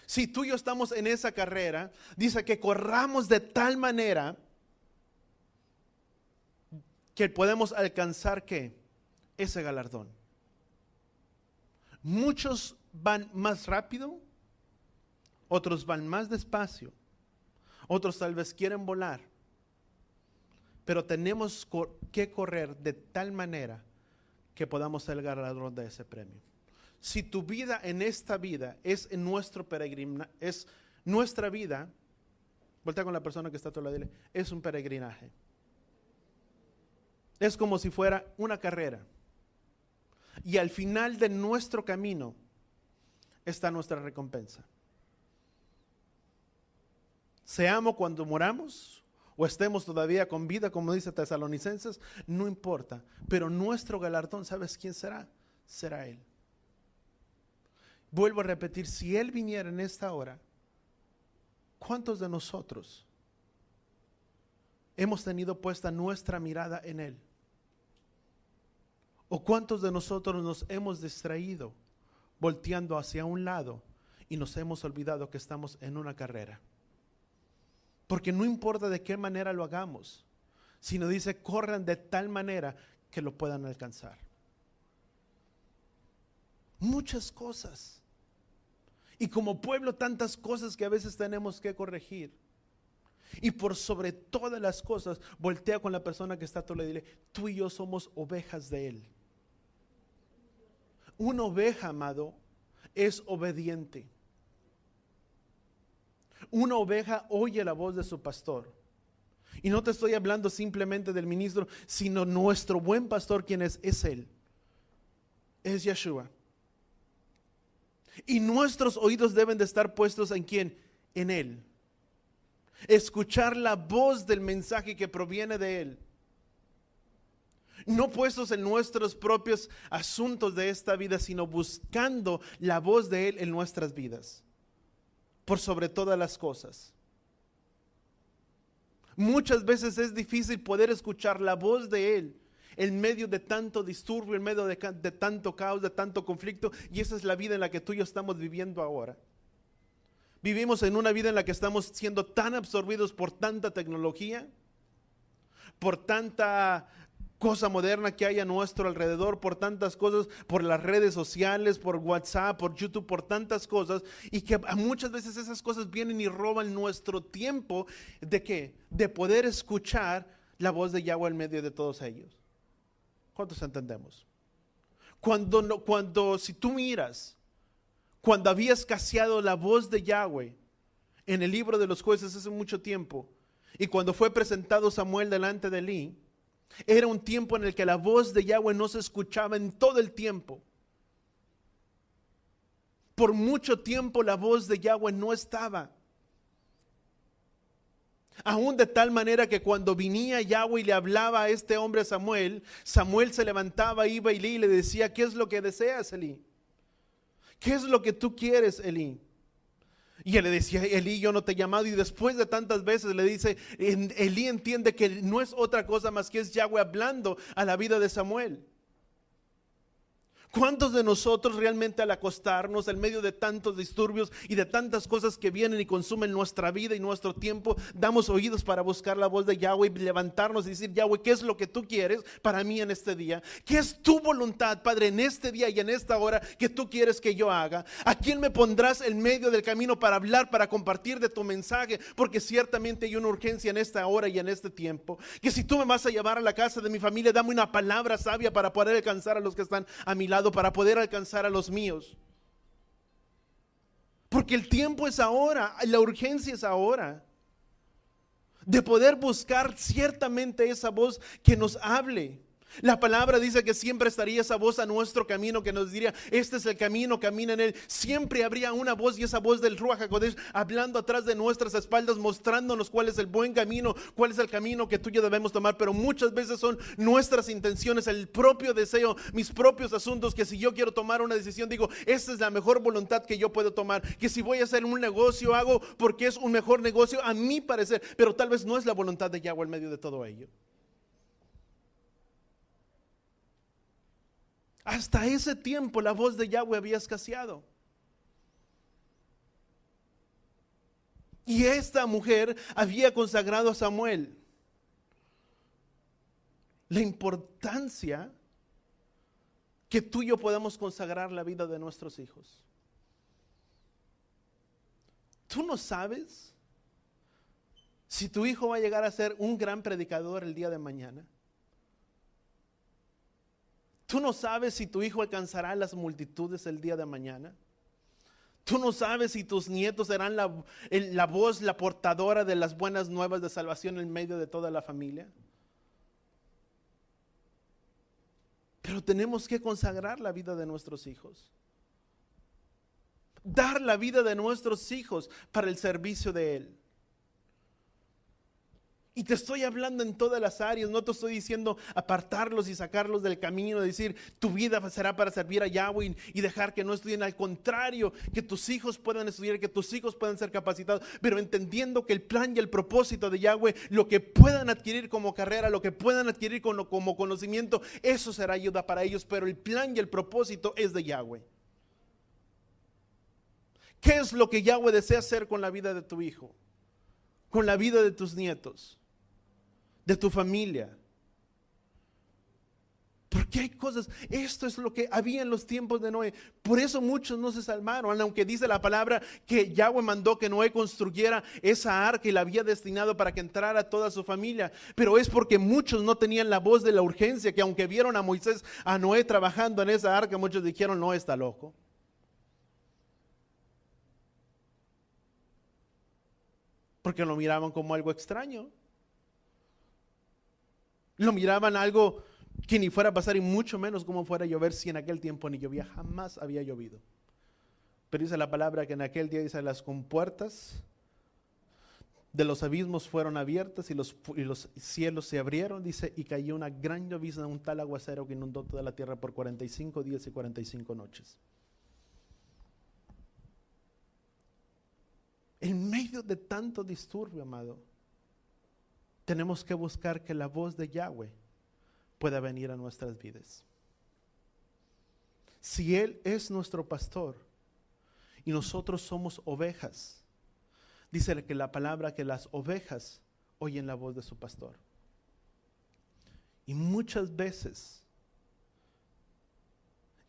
S1: Si tú y yo estamos en esa carrera, dice que corramos de tal manera que podemos alcanzar ¿qué? Ese galardón. Muchos van más rápido, otros van más despacio, otros tal vez quieren volar, pero tenemos que correr de tal manera que podamos ser el galardón de ese premio. Si tu vida en esta vida es en nuestro peregrinaje, es nuestra vida, voltea con la persona que está a tu lado y dile, es un peregrinaje. Es como si fuera una carrera. Y al final de nuestro camino está nuestra recompensa. Seamos cuando moramos o estemos todavía con vida, como dice Tesalonicenses, no importa. Pero nuestro galardón, ¿sabes quién será? Será Él. Vuelvo a repetir, si Él viniera en esta hora, ¿cuántos de nosotros hemos tenido puesta nuestra mirada en Él? ¿O cuántos de nosotros nos hemos distraído volteando hacia un lado y nos hemos olvidado que estamos en una carrera? Porque no importa de qué manera lo hagamos, sino dice, corran de tal manera que lo puedan alcanzar. Muchas cosas. Y como pueblo, tantas cosas que a veces tenemos que corregir. Y por sobre todas las cosas, voltea con la persona que está a tu lado y dile, tú y yo somos ovejas de Él. Una oveja, amado, es obediente. Una oveja oye la voz de su pastor. Y no te estoy hablando simplemente del ministro, sino nuestro buen pastor, quien es Él. Es Yeshua. Y nuestros oídos deben de estar puestos ¿en quién? En Él. Escuchar la voz del mensaje que proviene de Él. No puestos en nuestros propios asuntos de esta vida, sino buscando la voz de Él en nuestras vidas. Por sobre todas las cosas. Muchas veces es difícil poder escuchar la voz de Él en medio de tanto disturbio, en medio de tanto caos, de tanto conflicto. Y esa es la vida en la que tú y yo estamos viviendo ahora. Vivimos en una vida en la que estamos siendo tan absorbidos por tanta tecnología, por tanta cosa moderna que hay a nuestro alrededor, por tantas cosas, por las redes sociales, por WhatsApp, por YouTube, por tantas cosas, y que muchas veces esas cosas vienen y roban nuestro tiempo ¿de qué? De poder escuchar la voz de Yahweh en medio de todos ellos. ¿Cuántos entendemos? Si tú miras, cuando había escaseado la voz de Yahweh en el libro de los jueces hace mucho tiempo, y cuando fue presentado Samuel delante de Elí, era un tiempo en el que la voz de Yahweh no se escuchaba en todo el tiempo. Por mucho tiempo la voz de Yahweh no estaba. Aún de tal manera que cuando venía Yahweh y le hablaba a este hombre Samuel, Samuel se levantaba, iba a Elí y le decía, ¿qué es lo que deseas, Elí? ¿Qué es lo que tú quieres, Elí? Y él le decía, Elí, yo no te he llamado. Y después de tantas veces le dice, Elí entiende que no es otra cosa más que es Yahweh hablando a la vida de Samuel. ¿Cuántos de nosotros realmente al acostarnos en medio de tantos disturbios y de tantas cosas que vienen y consumen nuestra vida y nuestro tiempo, damos oídos para buscar la voz de Yahweh y levantarnos y decir: Yahweh, ¿qué es lo que tú quieres para mí en este día? ¿Qué es tu voluntad, Padre, en este día y en esta hora que tú quieres que yo haga? ¿A quién me pondrás en medio del camino para hablar, para compartir de tu mensaje? Porque ciertamente hay una urgencia en esta hora y en este tiempo. Que si tú me vas a llevar a la casa de mi familia, dame una palabra sabia para poder alcanzar a los que están a mi lado, para poder alcanzar a los míos. Porque el tiempo es ahora, la urgencia es ahora, de poder buscar ciertamente esa voz que nos hable. La palabra dice que siempre estaría esa voz a nuestro camino que nos diría: este es el camino, camina en él. Siempre habría una voz, y esa voz del Ruach HaKodesh hablando atrás de nuestras espaldas, mostrándonos cuál es el buen camino, cuál es el camino que tú y yo debemos tomar. Pero muchas veces son nuestras intenciones, el propio deseo, mis propios asuntos, que si yo quiero tomar una decisión, digo: esta es la mejor voluntad que yo puedo tomar. Que si voy a hacer un negocio, hago porque es un mejor negocio a mi parecer, pero tal vez no es la voluntad de Yahweh en medio de todo ello. Hasta ese tiempo la voz de Yahweh había escaseado. Y esta mujer había consagrado a Samuel. La importancia que tú y yo podamos consagrar la vida de nuestros hijos. Tú no sabes si tu hijo va a llegar a ser un gran predicador el día de mañana. Tú no sabes si tu hijo alcanzará las multitudes el día de mañana. Tú no sabes si tus nietos serán la voz, la portadora de las buenas nuevas de salvación en medio de toda la familia. Pero tenemos que consagrar la vida de nuestros hijos. Dar la vida de nuestros hijos para el servicio de Él. Y te estoy hablando en todas las áreas, no te estoy diciendo apartarlos y sacarlos del camino, decir tu vida será para servir a Yahweh y dejar que no estudien. Al contrario, que tus hijos puedan estudiar, que tus hijos puedan ser capacitados, pero entendiendo que el plan y el propósito de Yahweh, lo que puedan adquirir como carrera, lo que puedan adquirir como conocimiento, eso será ayuda para ellos, pero el plan y el propósito es de Yahweh. ¿Qué es lo que Yahweh desea hacer con la vida de tu hijo? Con la vida de tus nietos, de tu familia. Porque hay cosas, esto es lo que había en los tiempos de Noé. Por eso muchos no se salvaron, aunque dice la palabra que Yahweh mandó que Noé construyera esa arca y la había destinado para que entrara toda su familia. Pero es porque muchos no tenían la voz de la urgencia, que aunque vieron a Moisés, a Noé trabajando en esa arca, muchos dijeron: no, está loco. Porque lo miraban como algo extraño. Lo miraban algo que ni fuera a pasar, y mucho menos como fuera a llover, si en aquel tiempo ni llovía, jamás había llovido. Pero dice la palabra que en aquel día, dice, las compuertas de los abismos fueron abiertas y los cielos se abrieron, dice, y cayó una gran llovizna, un tal aguacero que inundó toda la tierra por 45 días y 45 noches. En medio de tanto disturbio, amado, tenemos que buscar que la voz de Yahweh pueda venir a nuestras vidas. Si Él es nuestro pastor y nosotros somos ovejas, dice que la palabra que las ovejas oyen la voz de su pastor. Y muchas veces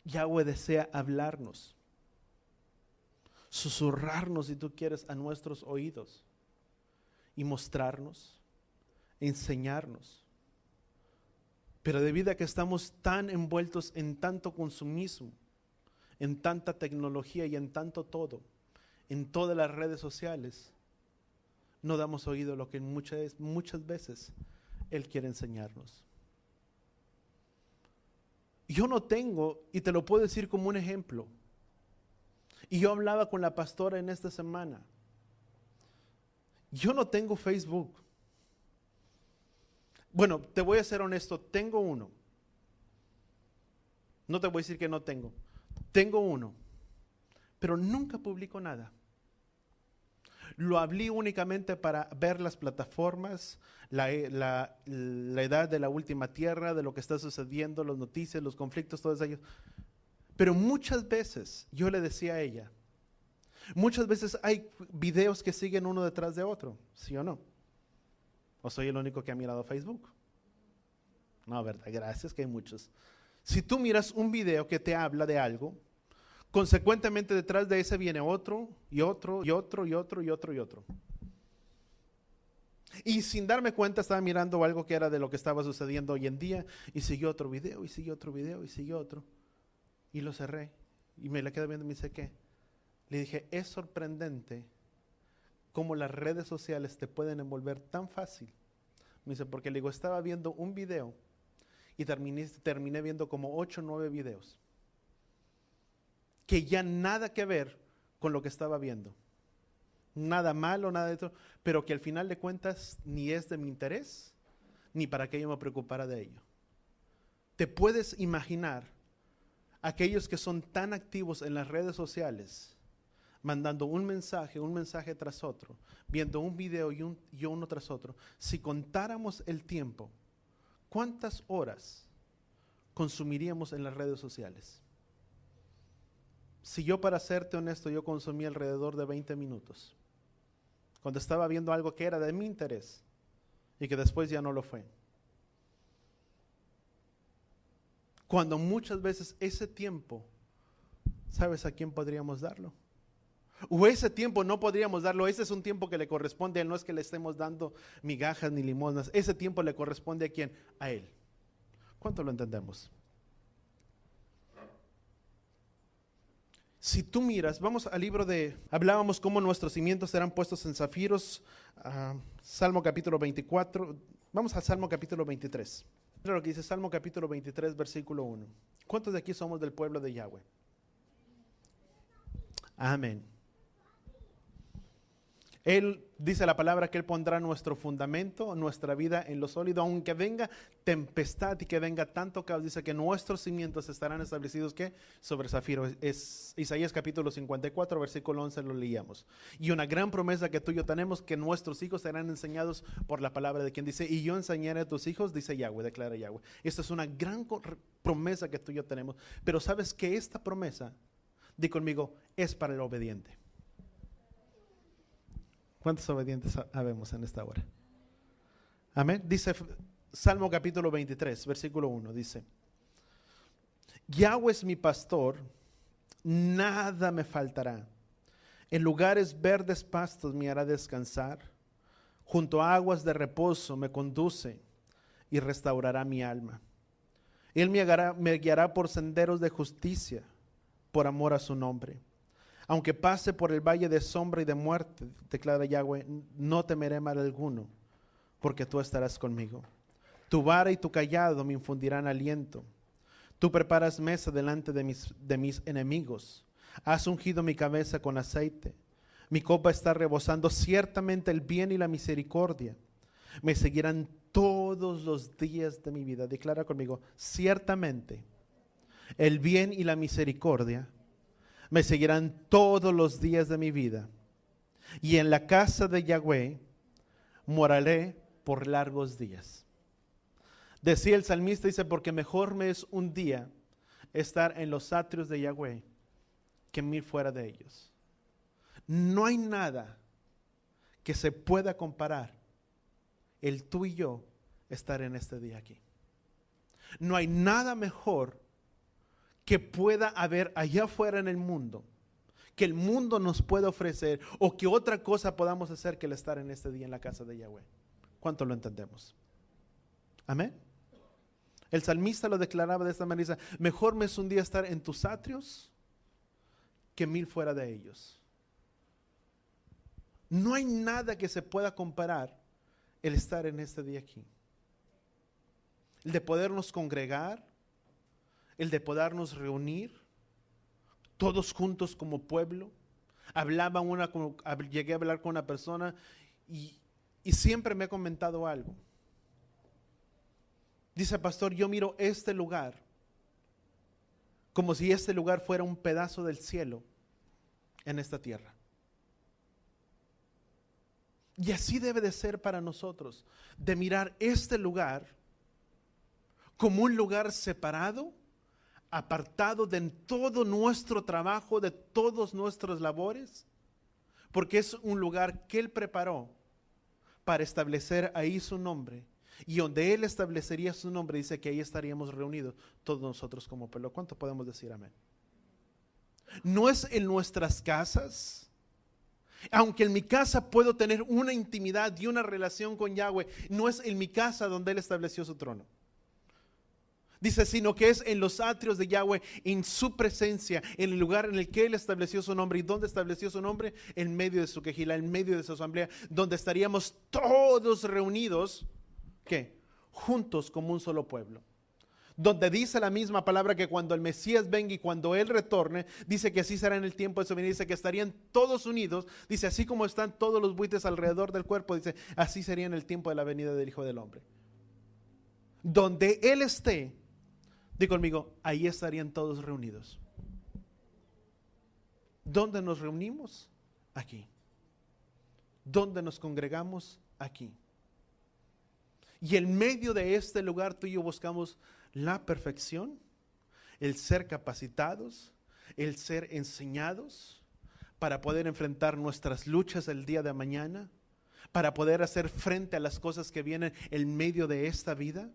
S1: Yahweh desea hablarnos, susurrarnos, si tú quieres, a nuestros oídos y mostrarnos, enseñarnos. Pero debido a que estamos tan envueltos en tanto consumismo, en tanta tecnología y en tanto todo, en todas las redes sociales, no damos oído a lo que muchas veces Él quiere enseñarnos. Yo no tengo, y te lo puedo decir como un ejemplo, y yo hablaba con la pastora en esta semana, yo no tengo Facebook. Bueno, te voy a ser honesto, tengo uno. No te voy a decir que no tengo. Tengo uno, pero nunca publico nada. Lo abrí únicamente para ver las plataformas, la edad de la última tierra, de lo que está sucediendo, las noticias, los conflictos, todos ellos. Pero muchas veces, yo le decía a ella, muchas veces hay videos que siguen uno detrás de otro, ¿sí o no? ¿O soy el único que ha mirado Facebook? No, ¿verdad? Gracias, que hay muchos. Si tú miras un video que te habla de algo, consecuentemente detrás de ese viene otro, y otro, y otro, y otro, y otro, y otro. Y sin darme cuenta estaba mirando algo que era de lo que estaba sucediendo hoy en día, y siguió otro video, y siguió otro video, y siguió otro. Y lo cerré, y me la quedé viendo y me dice, ¿qué? Le dije, es sorprendente cómo las redes sociales te pueden envolver tan fácil. Me dice, porque le digo, estaba viendo un video, y terminé viendo como 8 o 9 videos que ya nada que ver con lo que estaba viendo, nada malo, nada de eso, pero que al final de cuentas ni es de mi interés, ni para que yo me preocupara de ello. ¿Te puedes imaginar aquellos que son tan activos en las redes sociales, mandando un mensaje tras otro, viendo un video y uno tras otro? Si contáramos el tiempo, ¿cuántas horas consumiríamos en las redes sociales? Si yo, para serte honesto, yo consumí alrededor de 20 minutos. Cuando estaba viendo algo que era de mi interés y que después ya no lo fue. Cuando muchas veces ese tiempo, ¿sabes a quién podríamos darlo? O ese tiempo no podríamos darlo. Ese es un tiempo que le corresponde a Él. No es que le estemos dando migajas ni limosnas. Ese tiempo le corresponde ¿a quién? A Él. ¿Cuánto lo entendemos? Si tú miras, vamos al libro hablábamos cómo nuestros cimientos serán puestos en zafiros, Salmo capítulo 24, vamos al Salmo capítulo 23. Mira lo que dice Salmo capítulo 23, versículo 1. ¿Cuántos de aquí somos del pueblo de Yahweh? Amén. Él dice la palabra que Él pondrá nuestro fundamento, nuestra vida en lo sólido, aunque venga tempestad y que venga tanto caos. Dice que nuestros cimientos estarán establecidos ¿qué? Sobre zafiro. Es Isaías capítulo 54, versículo 11 lo leíamos. Y una gran promesa que tú y yo tenemos, que nuestros hijos serán enseñados por la palabra de quien dice, y yo enseñaré a tus hijos, dice Yahweh, declara Yahweh. Esta es una gran promesa que tú y yo tenemos. Pero sabes que esta promesa, di conmigo, es para el obediente. ¿Cuántos obedientes habemos en esta hora? Amén. Dice Salmo capítulo 23, versículo 1, dice, Yahweh es mi pastor, nada me faltará. En lugares verdes pastos me hará descansar. Junto a aguas de reposo me conduce y restaurará mi alma. Él me guiará por senderos de justicia, por amor a su nombre. Aunque pase por el valle de sombra y de muerte, declara Yahweh, no temeré mal alguno, porque tú estarás conmigo. Tu vara y tu cayado me infundirán aliento. Tú preparas mesa delante de mis enemigos. Has ungido mi cabeza con aceite. Mi copa está rebosando. Ciertamente el bien y la misericordia me seguirán todos los días de mi vida. Declara conmigo, ciertamente el bien y la misericordia me seguirán todos los días de mi vida, y en la casa de Yahweh moraré por largos días. Decía el salmista, dice, porque mejor me es un día estar en los atrios de Yahweh que 1000 fuera de ellos. No hay nada que se pueda comparar el tú y yo estar en este día aquí. No hay nada mejor que pueda haber allá afuera en el mundo, que el mundo nos pueda ofrecer, o que otra cosa podamos hacer que el estar en este día en la casa de Yahweh. ¿Cuánto lo entendemos? Amén. El salmista lo declaraba de esta manera, mejor me es un día estar en tus atrios que 1000 fuera de ellos. No hay nada que se pueda comparar el estar en este día aquí. El de podernos congregar, el de podernos reunir todos juntos como pueblo. Llegué a hablar con una persona y siempre me ha comentado algo. Dice, pastor, yo miro este lugar como si este lugar fuera un pedazo del cielo en esta tierra. Y así debe de ser para nosotros, de mirar este lugar como un lugar separado, apartado de todo nuestro trabajo, de todos nuestros labores, porque es un lugar que Él preparó para establecer ahí su nombre. Y donde Él establecería su nombre, dice que ahí estaríamos reunidos todos nosotros como pueblo. ¿Cuánto podemos decir amén? No es en nuestras casas. Aunque en mi casa puedo tener una intimidad y una relación con Yahweh, no es en mi casa donde Él estableció su trono. Dice, sino que es en los atrios de Yahweh, en su presencia, en el lugar en el que Él estableció su nombre. ¿Y dónde estableció su nombre? En medio de su quejila, en medio de su asamblea, donde estaríamos todos reunidos, ¿qué? Juntos como un solo pueblo. Donde dice la misma palabra que cuando el Mesías venga y cuando Él retorne, dice que así será en el tiempo de su venida, dice que estarían todos unidos, dice así como están todos los buitres alrededor del cuerpo, dice así sería en el tiempo de la venida del Hijo del Hombre. Donde Él esté, di conmigo, ahí estarían todos reunidos. ¿Dónde nos reunimos? Aquí. ¿Dónde nos congregamos? Aquí. Y en medio de este lugar tú y yo buscamos la perfección, el ser capacitados, el ser enseñados para poder enfrentar nuestras luchas el día de mañana, para poder hacer frente a las cosas que vienen en medio de esta vida,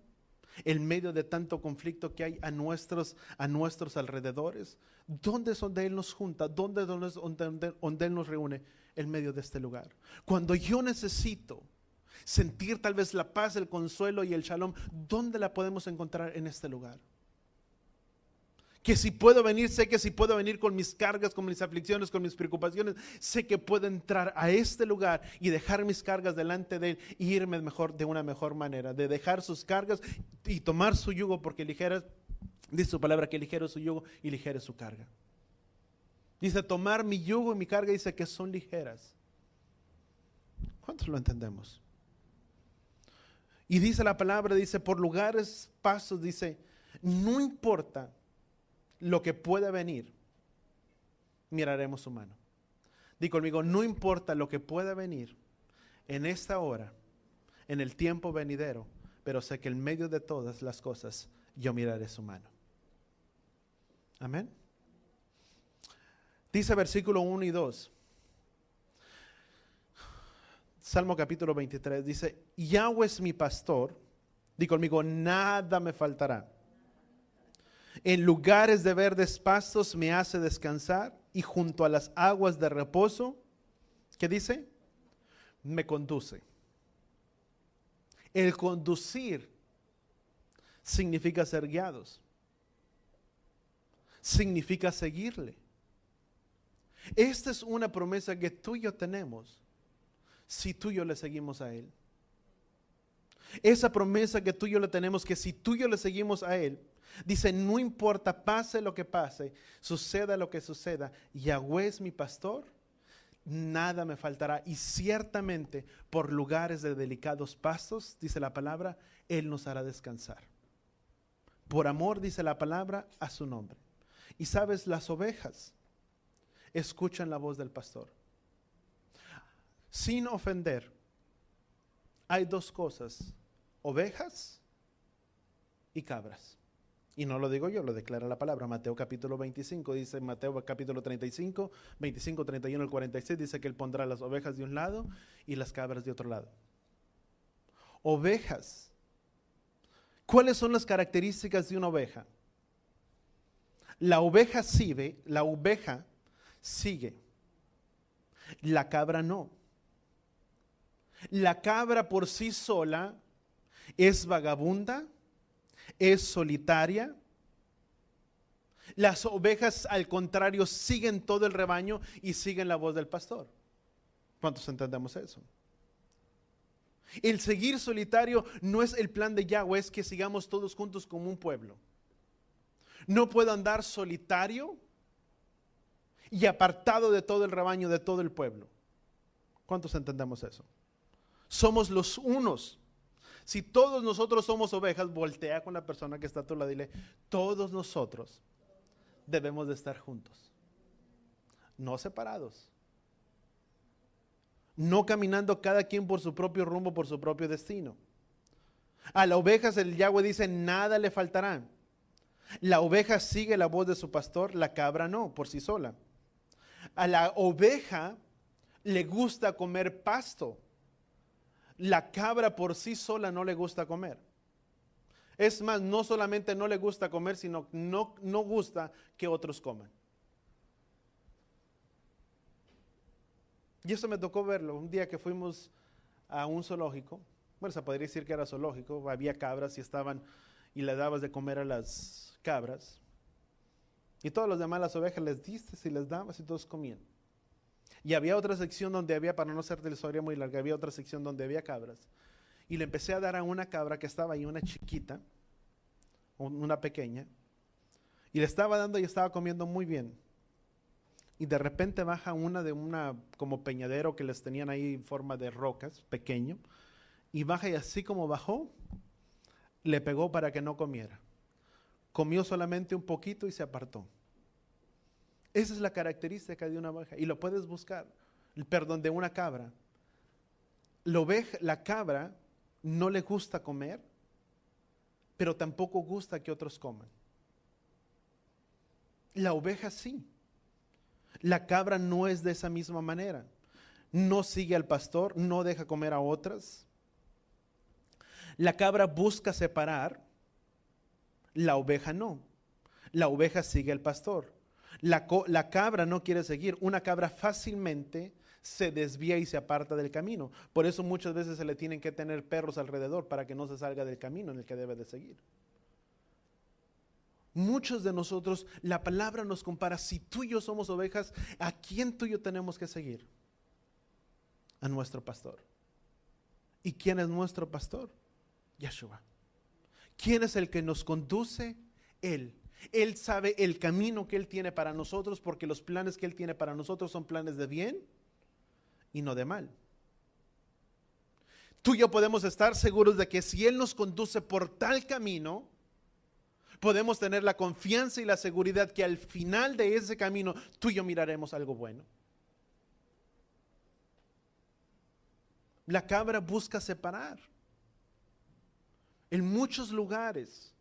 S1: en medio de tanto conflicto que hay a nuestros alrededores. ¿Dónde es donde Él nos junta? ¿Dónde Él nos reúne? En medio de este lugar. Cuando yo necesito sentir tal vez la paz, el consuelo y el shalom, ¿dónde la podemos encontrar? En este lugar. Que si puedo venir, sé que si puedo venir con mis cargas, con mis aflicciones, con mis preocupaciones, sé que puedo entrar a este lugar y dejar mis cargas delante de Él y irme mejor, de una mejor manera, de dejar sus cargas y tomar su yugo, porque ligera, dice su palabra que ligero es su yugo y ligera es su carga. Dice tomar mi yugo y mi carga, dice que son ligeras. ¿Cuántos lo entendemos? Y dice la palabra, dice por lugares, pasos, dice no importa lo que pueda venir, miraremos su mano. Di conmigo, no importa lo que pueda venir en esta hora, en el tiempo venidero, pero sé que en medio de todas las cosas yo miraré su mano. Amén. Dice versículo 1 y 2. Salmo capítulo 23 dice, Yahweh es mi pastor, di conmigo, nada me faltará. En lugares de verdes pastos me hace descansar y junto a las aguas de reposo, ¿qué dice? Me conduce. El conducir significa ser guiados. Significa seguirle. Esta es una promesa que tú y yo tenemos si tú y yo le seguimos a Él. Esa promesa que tú y yo le tenemos, que si tú y yo le seguimos a Él, dice, no importa, pase lo que pase, suceda lo que suceda, Yahweh es mi pastor, nada me faltará. Y ciertamente por lugares de delicados pastos, dice la palabra, Él nos hará descansar. Por amor, dice la palabra, a su nombre. Y sabes, las ovejas escuchan la voz del pastor. Sin ofender, hay dos cosas, ovejas y cabras. Y no lo digo yo, lo declara la palabra. Mateo capítulo 25, dice Mateo capítulo 35, 25, 31 al 46, dice que Él pondrá las ovejas de un lado y las cabras de otro lado. Ovejas. ¿Cuáles son las características de una oveja? La oveja sigue, la cabra no. La cabra por sí sola es vagabunda, es solitaria. Las ovejas, al contrario, siguen todo el rebaño y siguen la voz del pastor. ¿Cuántos entendemos eso? El seguir solitario no es el plan de Yahweh, es que sigamos todos juntos como un pueblo. No puedo andar solitario y apartado de todo el rebaño, de todo el pueblo. ¿Cuántos entendemos eso? Somos los unos. Si todos nosotros somos ovejas, voltea con la persona que está a tu lado y dile, todos nosotros debemos de estar juntos, no separados, no caminando cada quien por su propio rumbo, por su propio destino. A las ovejas el Yahweh dice, nada le faltará. La oveja sigue la voz de su pastor, la cabra no, por sí sola. A la oveja le gusta comer pasto. La cabra por sí sola no le gusta comer. Es más, no solamente no le gusta comer, sino no gusta que otros coman. Y eso me tocó verlo un día que fuimos a un zoológico. Bueno, se podría decir que era zoológico. Había cabras y le dabas de comer a las cabras. Y todos los demás, las ovejas, les diste y les dabas y todos comían. Y había otra sección donde había, para no hacerte la historia muy larga, había otra sección donde había cabras. Y le empecé a dar a una cabra que estaba ahí, una chiquita, una pequeña. Y le estaba dando y estaba comiendo muy bien. Y de repente baja una como peñadero que les tenían ahí en forma de rocas, pequeño. Y baja y así como bajó, le pegó para que no comiera. Comió solamente un poquito y se apartó. Esa es la característica de una oveja. Y lo puedes buscar. Perdón, de una cabra. La cabra no le gusta comer, pero tampoco gusta que otros coman. La oveja sí. La cabra no es de esa misma manera. No sigue al pastor, no deja comer a otras. La cabra busca separar, la oveja no. La oveja sigue al pastor. La cabra no quiere seguir. Una cabra fácilmente se desvía y se aparta del camino. Por eso muchas veces se le tienen que tener perros alrededor para que no se salga del camino en el que debe de seguir. Muchos de nosotros, la palabra nos compara, si tú y yo somos ovejas, ¿a quién tú y yo tenemos que seguir? A nuestro pastor. ¿Y quién es nuestro pastor? Yeshua. ¿Quién es el que nos conduce? Él. Él sabe el camino que Él tiene para nosotros, porque los planes que Él tiene para nosotros son planes de bien y no de mal. Tú y yo podemos estar seguros de que si Él nos conduce por tal camino, podemos tener la confianza y la seguridad que al final de ese camino tú y yo miraremos algo bueno. La cabra busca separar en muchos lugares.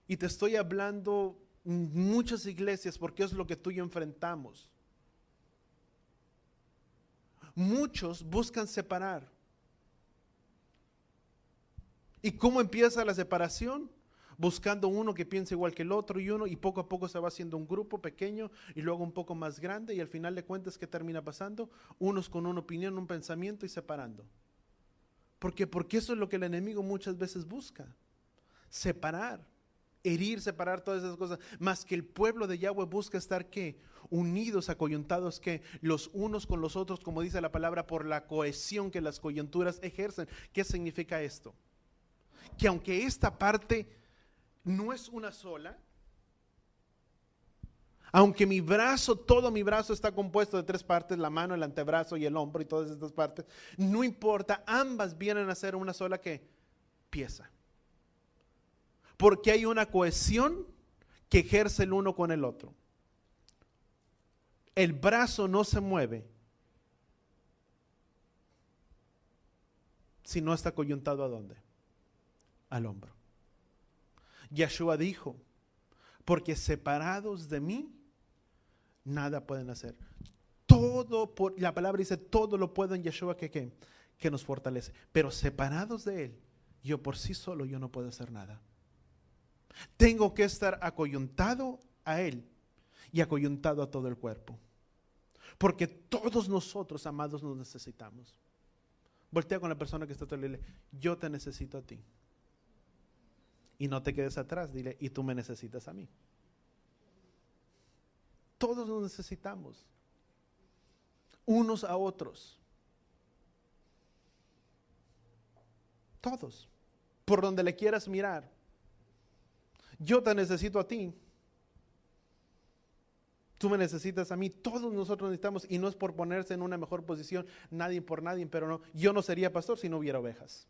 S1: Y te estoy hablando en muchas iglesias porque es lo que tú y yo enfrentamos. Muchos buscan separar. ¿Y cómo empieza la separación? Buscando uno que piense igual que el otro y poco a poco se va haciendo un grupo pequeño y luego un poco más grande, y al final de cuentas, ¿qué termina pasando? Unos con una opinión, un pensamiento y separando. ¿Por qué? Porque eso es lo que el enemigo muchas veces busca. Separar, herir, separar todas esas cosas. Más que el pueblo de Yahweh busca estar ¿qué? Unidos, acoyuntados, ¿qué? Los unos con los otros, como dice la palabra, por la cohesión que las coyunturas ejercen. ¿Qué significa esto? Que aunque esta parte no es una sola, aunque todo mi brazo está compuesto de 3 partes, la mano, el antebrazo y el hombro y todas estas partes, no importa, ambas vienen a ser una sola pieza. Porque hay una cohesión que ejerce el uno con el otro. El brazo no se mueve si no está coyuntado ¿a dónde? Al hombro. Yeshua dijo, porque separados de mí, nada pueden hacer. La palabra dice, todo lo puedo en Yeshua que nos fortalece. Pero separados de Él, yo por sí solo, yo no puedo hacer nada. Tengo que estar acoyuntado a Él y acoyuntado a todo el cuerpo. Porque todos nosotros, amados, nos necesitamos. Voltea con la persona que está a tu lado y dile, yo te necesito a ti. Y no te quedes atrás, dile, y tú me necesitas a mí. Todos nos necesitamos, unos a otros. Todos, por donde le quieras mirar. Yo te necesito a ti. Tú me necesitas a mí. Todos nosotros necesitamos, y no es por ponerse en una mejor posición, nadie por nadie, pero no, yo no sería pastor si no hubiera ovejas.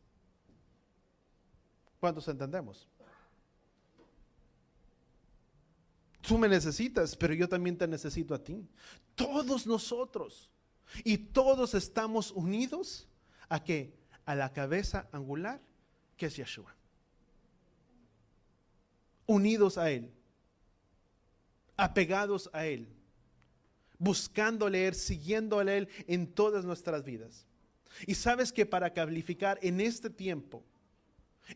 S1: ¿Cuántos entendemos? Tú me necesitas, pero yo también te necesito a ti. Todos nosotros. Y todos estamos unidos ¿a qué? A la cabeza angular que es Yeshua. unidos a Él, apegados a Él, buscándole a Él, siguiéndole a Él en todas nuestras vidas. Y sabes que para calificar en este tiempo,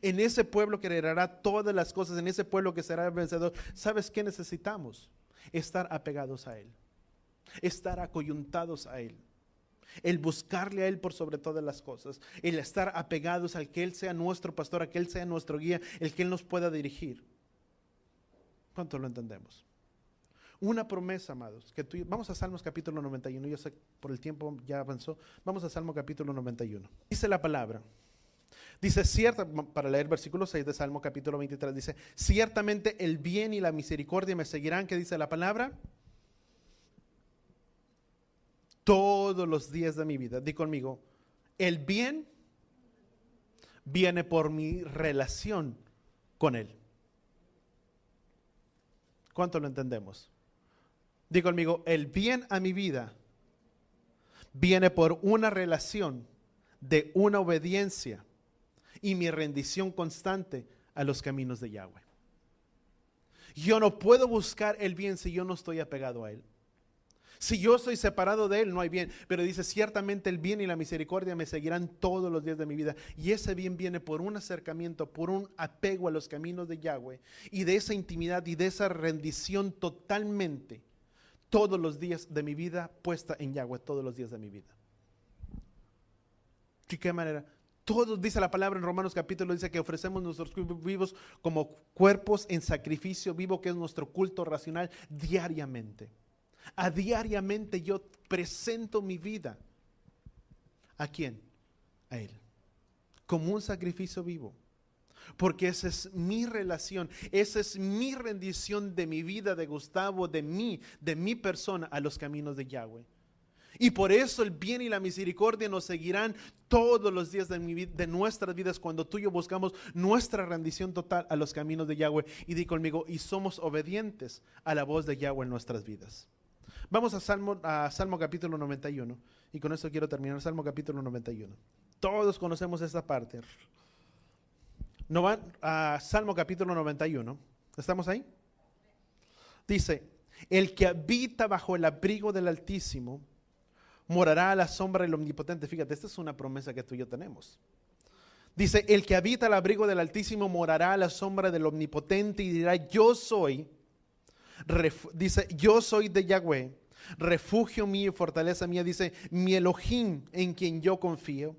S1: en ese pueblo que heredará todas las cosas, en ese pueblo que será el vencedor, ¿sabes qué necesitamos? Estar apegados a Él, estar acoyuntados a Él, el buscarle a Él por sobre todas las cosas, el estar apegados al que Él sea nuestro pastor, a que Él sea nuestro guía, el que Él nos pueda dirigir. ¿Cuánto lo entendemos? Una promesa, amados, que vamos a Salmos capítulo 91, yo sé por el tiempo ya avanzó, vamos a Salmo capítulo 91. Dice la palabra, dice para leer versículo 6 de Salmo capítulo 23, dice, ciertamente el bien y la misericordia me seguirán, ¿qué dice la palabra? Todos los días de mi vida. Di conmigo, el bien viene por mi relación con Él. ¿Cuánto lo entendemos? Di conmigo, el bien a mi vida viene por una relación de una obediencia y mi rendición constante a los caminos de Yahweh. Yo no puedo buscar el bien si yo no estoy apegado a Él. Si yo soy separado de Él, no hay bien. Pero dice, ciertamente el bien y la misericordia me seguirán todos los días de mi vida. Y ese bien viene por un acercamiento, por un apego a los caminos de Yahweh. Y de esa intimidad y de esa rendición totalmente, todos los días de mi vida, puesta en Yahweh, todos los días de mi vida. ¿De qué manera? Todos, dice la palabra en Romanos capítulo, dice que ofrecemos nuestros cuerpos vivos como cuerpos en sacrificio vivo, que es nuestro culto racional diariamente. A diariamente yo presento mi vida. ¿A quién? A Él. Como un sacrificio vivo. Porque esa es mi relación, esa es mi rendición de mi vida, de Gustavo, de mi persona a los caminos de Yahweh. Y por eso el bien y la misericordia nos seguirán todos los días de nuestras vidas, cuando tú y yo buscamos nuestra rendición total a los caminos de Yahweh. Y di conmigo, y somos obedientes a la voz de Yahweh en nuestras vidas. Vamos a Salmo capítulo 91. Y con esto quiero terminar. Salmo capítulo 91. Todos conocemos esta parte. No van a Salmo capítulo 91. ¿Estamos ahí? Dice, el que habita bajo el abrigo del Altísimo morará a la sombra del Omnipotente. Fíjate, esta es una promesa que tú y yo tenemos. Dice, el que habita al abrigo del Altísimo morará a la sombra del Omnipotente y dirá, yo soy de Yahweh, refugio mío y fortaleza mía. Dice, mi Elohim en quien yo confío.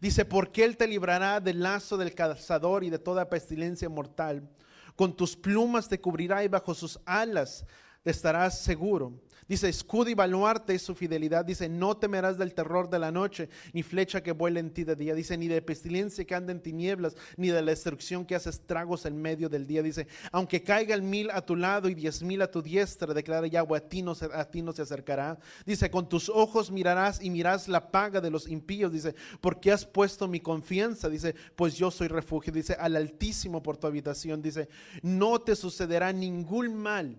S1: Dice, porque Él te librará del lazo del cazador y de toda pestilencia mortal. Con tus plumas te cubrirá y bajo sus alas estarás seguro. Dice, escudo y baluarte es su fidelidad. Dice, no temerás del terror de la noche, ni flecha que vuele en ti de día. Dice, ni de pestilencia que anda en tinieblas, ni de la destrucción que hace estragos en medio del día. Dice, aunque caiga 1000 a tu lado y 10,000 a tu diestra, declara Yahweh, a ti no se acercará. Dice, con tus ojos mirarás y mirás la paga de los impíos. Dice, porque has puesto mi confianza. Dice, pues yo soy refugio. Dice, al Altísimo por tu habitación. Dice, no te sucederá ningún mal.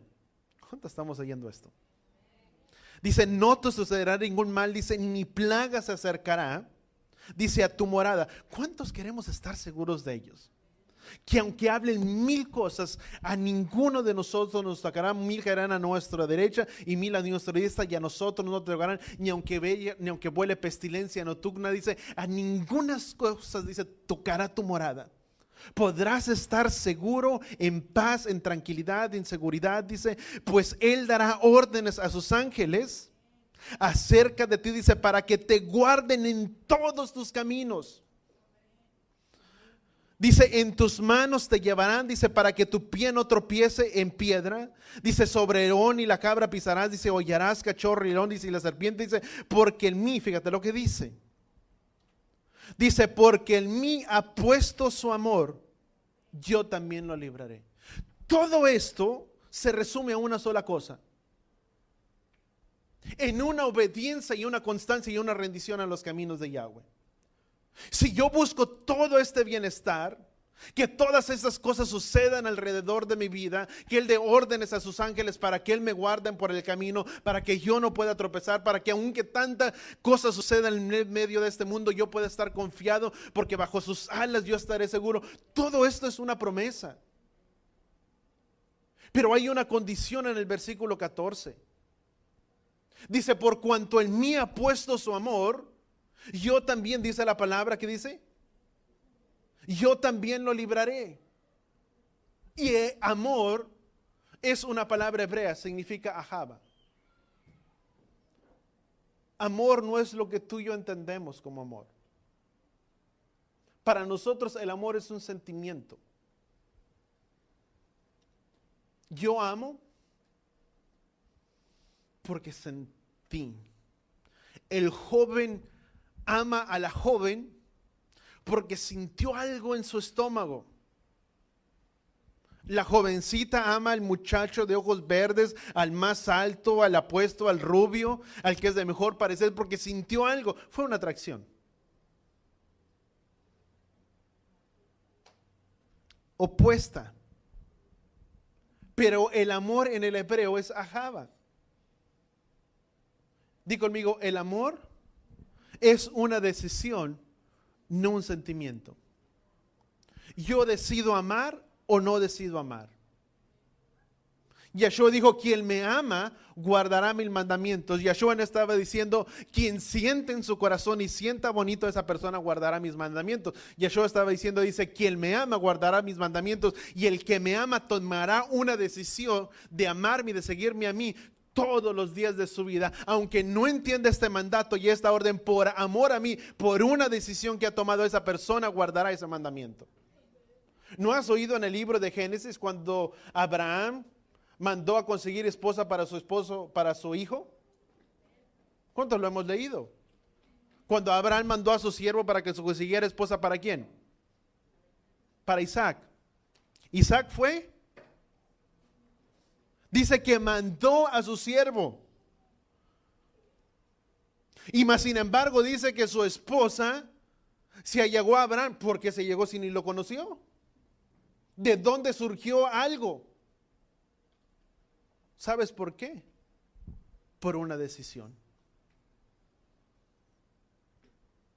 S1: ¿Cuánto estamos oyendo esto? Dice, no te sucederá ningún mal, dice, ni plaga se acercará, dice, a tu morada. ¿Cuántos queremos estar seguros de ellos? Que aunque hablen 1000 cosas, a ninguno de nosotros nos tocará. 1000 caerán a nuestra derecha y 1000 a nuestra diestra, y a nosotros no nos tocarán, ni aunque vuele pestilencia nocturna. Dice, a ninguna cosas, dice, tocará tu morada. Podrás estar seguro, en paz, en tranquilidad, en seguridad. Dice, pues Él dará órdenes a sus ángeles acerca de ti, dice, para que te guarden en todos tus caminos. Dice, en tus manos te llevarán, dice, para que tu pie no tropiece en piedra. Dice, sobre el león y la cabra pisarás, dice, hollarás cachorro y león, dice, y la serpiente. Dice, porque en mí, fíjate lo que dice. Dice, porque en mí ha puesto su amor, yo también lo libraré. Todo esto se resume a una sola cosa: en una obediencia y una constancia y una rendición a los caminos de Yahweh. Si yo busco todo este bienestar, que todas estas cosas sucedan alrededor de mi vida, que Él dé órdenes a sus ángeles para que Él me guarden por el camino, para que yo no pueda tropezar, para que aunque tanta cosa suceda en medio de este mundo, yo pueda estar confiado, porque bajo sus alas yo estaré seguro. Todo esto es una promesa. Pero hay una condición en el versículo 14. Dice, por cuanto en mí ha puesto su amor, yo también, dice la palabra, ¿qué dice? Yo también lo libraré. Y amor es una palabra hebrea, significa ahava. Amor no es lo que tú y yo entendemos como amor. Para nosotros el amor es un sentimiento. Yo amo porque sentí. El joven ama a la joven porque sintió algo en su estómago. La jovencita ama al muchacho de ojos verdes, al más alto, al apuesto, al rubio, al que es de mejor parecer, porque sintió algo. Fue una atracción. Opuesta. Pero el amor en el hebreo es ahava. Di conmigo, el amor es una decisión, no un sentimiento. Yo decido amar o no decido amar. Yeshua dijo, quien me ama guardará mis mandamientos. Yeshua no estaba diciendo, quien siente en su corazón y sienta bonito a esa persona guardará mis mandamientos. Yeshua estaba diciendo, dice, quien me ama guardará mis mandamientos. Y el que me ama tomará una decisión de amarme y de seguirme a mí todos los días de su vida, aunque no entienda este mandato y esta orden, por amor a mí, por una decisión que ha tomado esa persona, guardará ese mandamiento. ¿No has oído en el libro de Génesis cuando Abraham mandó a conseguir esposa para su esposo, para su hijo? ¿Cuántos lo hemos leído? Cuando Abraham mandó a su siervo para que consiguiera esposa, ¿para quién? Para Isaac. Isaac fue. Dice que mandó a su siervo. Y más sin embargo dice que su esposa se allegó a Abraham porque se llegó si ni lo conoció. ¿De dónde surgió algo? ¿Sabes por qué? Por una decisión.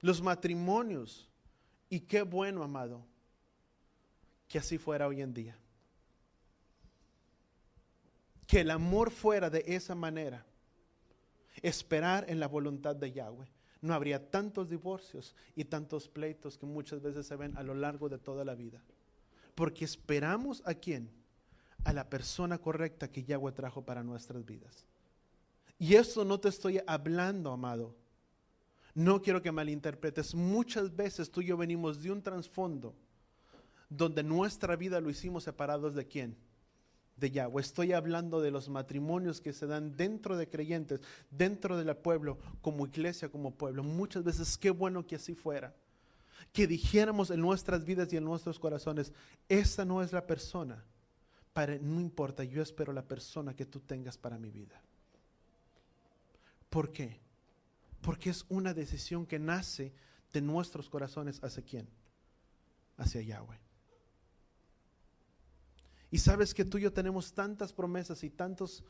S1: Los matrimonios, y qué bueno, amado, que así fuera hoy en día. Que el amor fuera de esa manera. Esperar en la voluntad de Yahweh. No habría tantos divorcios y tantos pleitos que muchas veces se ven a lo largo de toda la vida. Porque esperamos ¿a quién? A la persona correcta que Yahweh trajo para nuestras vidas. Y eso no te estoy hablando, amado. No quiero que malinterpretes. Muchas veces tú y yo venimos de un trasfondo donde nuestra vida lo hicimos separados ¿de quién? De Yahweh. Estoy hablando de los matrimonios que se dan dentro de creyentes, dentro del pueblo, como iglesia, como pueblo. Muchas veces qué bueno que así fuera. Que dijéramos en nuestras vidas y en nuestros corazones, esta no es la persona. No importa, yo espero la persona que tú tengas para mi vida. ¿Por qué? Porque es una decisión que nace de nuestros corazones ¿hacia quién? Hacia Yahweh. Y sabes que tú y yo tenemos tantas promesas y tantas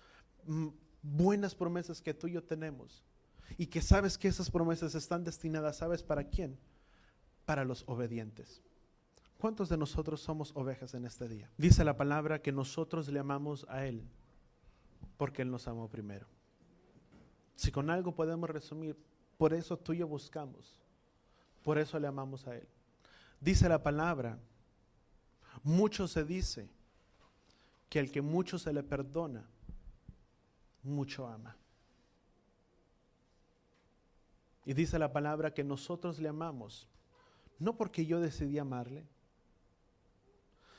S1: buenas promesas que tú y yo tenemos. Y que sabes que esas promesas están destinadas, ¿sabes para quién? Para los obedientes. ¿Cuántos de nosotros somos ovejas en este día? Dice la palabra que nosotros le amamos a Él porque Él nos amó primero. Si con algo podemos resumir, por eso tú y yo buscamos. Por eso le amamos a Él. Dice la palabra, mucho se dice que al que mucho se le perdona, mucho ama. Y dice la palabra que nosotros le amamos, no porque yo decidí amarle.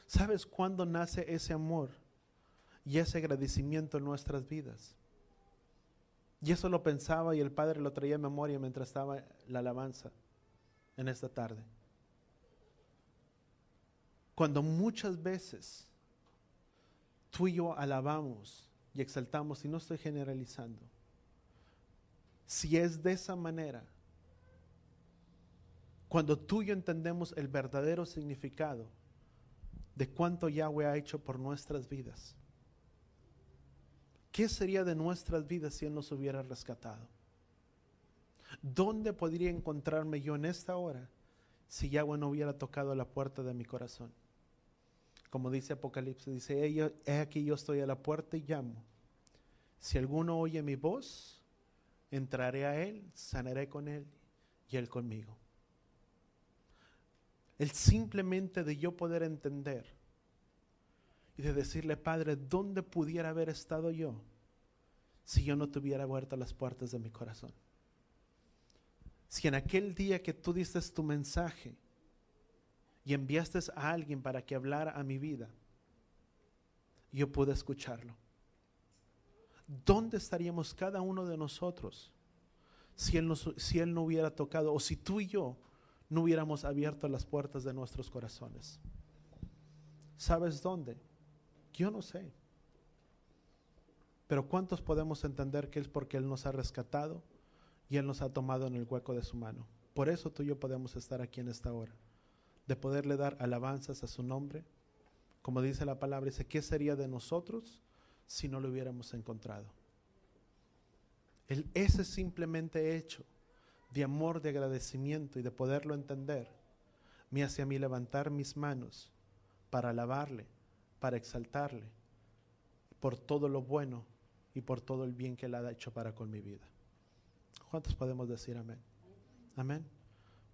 S1: ¿Sabes cuándo nace ese amor y ese agradecimiento en nuestras vidas? Y eso lo pensaba y el Padre lo traía en memoria mientras estaba la alabanza en esta tarde. Cuando muchas veces tú y yo alabamos y exaltamos, y no estoy generalizando, si es de esa manera, cuando tú y yo entendemos el verdadero significado de cuánto Yahweh ha hecho por nuestras vidas, ¿qué sería de nuestras vidas si Él nos hubiera rescatado? ¿Dónde podría encontrarme yo en esta hora si Yahweh no hubiera tocado la puerta de mi corazón? Como dice Apocalipsis, dice, he aquí yo estoy a la puerta y llamo. Si alguno oye mi voz, entraré a él, sanaré con él y él conmigo. El simplemente de yo poder entender y de decirle, Padre, ¿dónde pudiera haber estado yo si yo no te hubiera abierto las puertas de mi corazón? Si en aquel día que tú diste tu mensaje y enviaste a alguien para que hablara a mi vida, yo pude escucharlo. ¿Dónde estaríamos cada uno de nosotros si Él no hubiera tocado, o si tú y yo no hubiéramos abierto las puertas de nuestros corazones? ¿Sabes dónde? Yo no sé. Pero ¿cuántos podemos entender que es porque Él nos ha rescatado y Él nos ha tomado en el hueco de su mano? Por eso tú y yo podemos estar aquí en esta hora, de poderle dar alabanzas a su nombre. Como dice la palabra, dice, ¿qué sería de nosotros si no lo hubiéramos encontrado? Ese simplemente hecho de amor, de agradecimiento y de poderlo entender, me hace a mí levantar mis manos para alabarle, para exaltarle, por todo lo bueno y por todo el bien que Él ha hecho para con mi vida. ¿Cuántos podemos decir amén? Amén.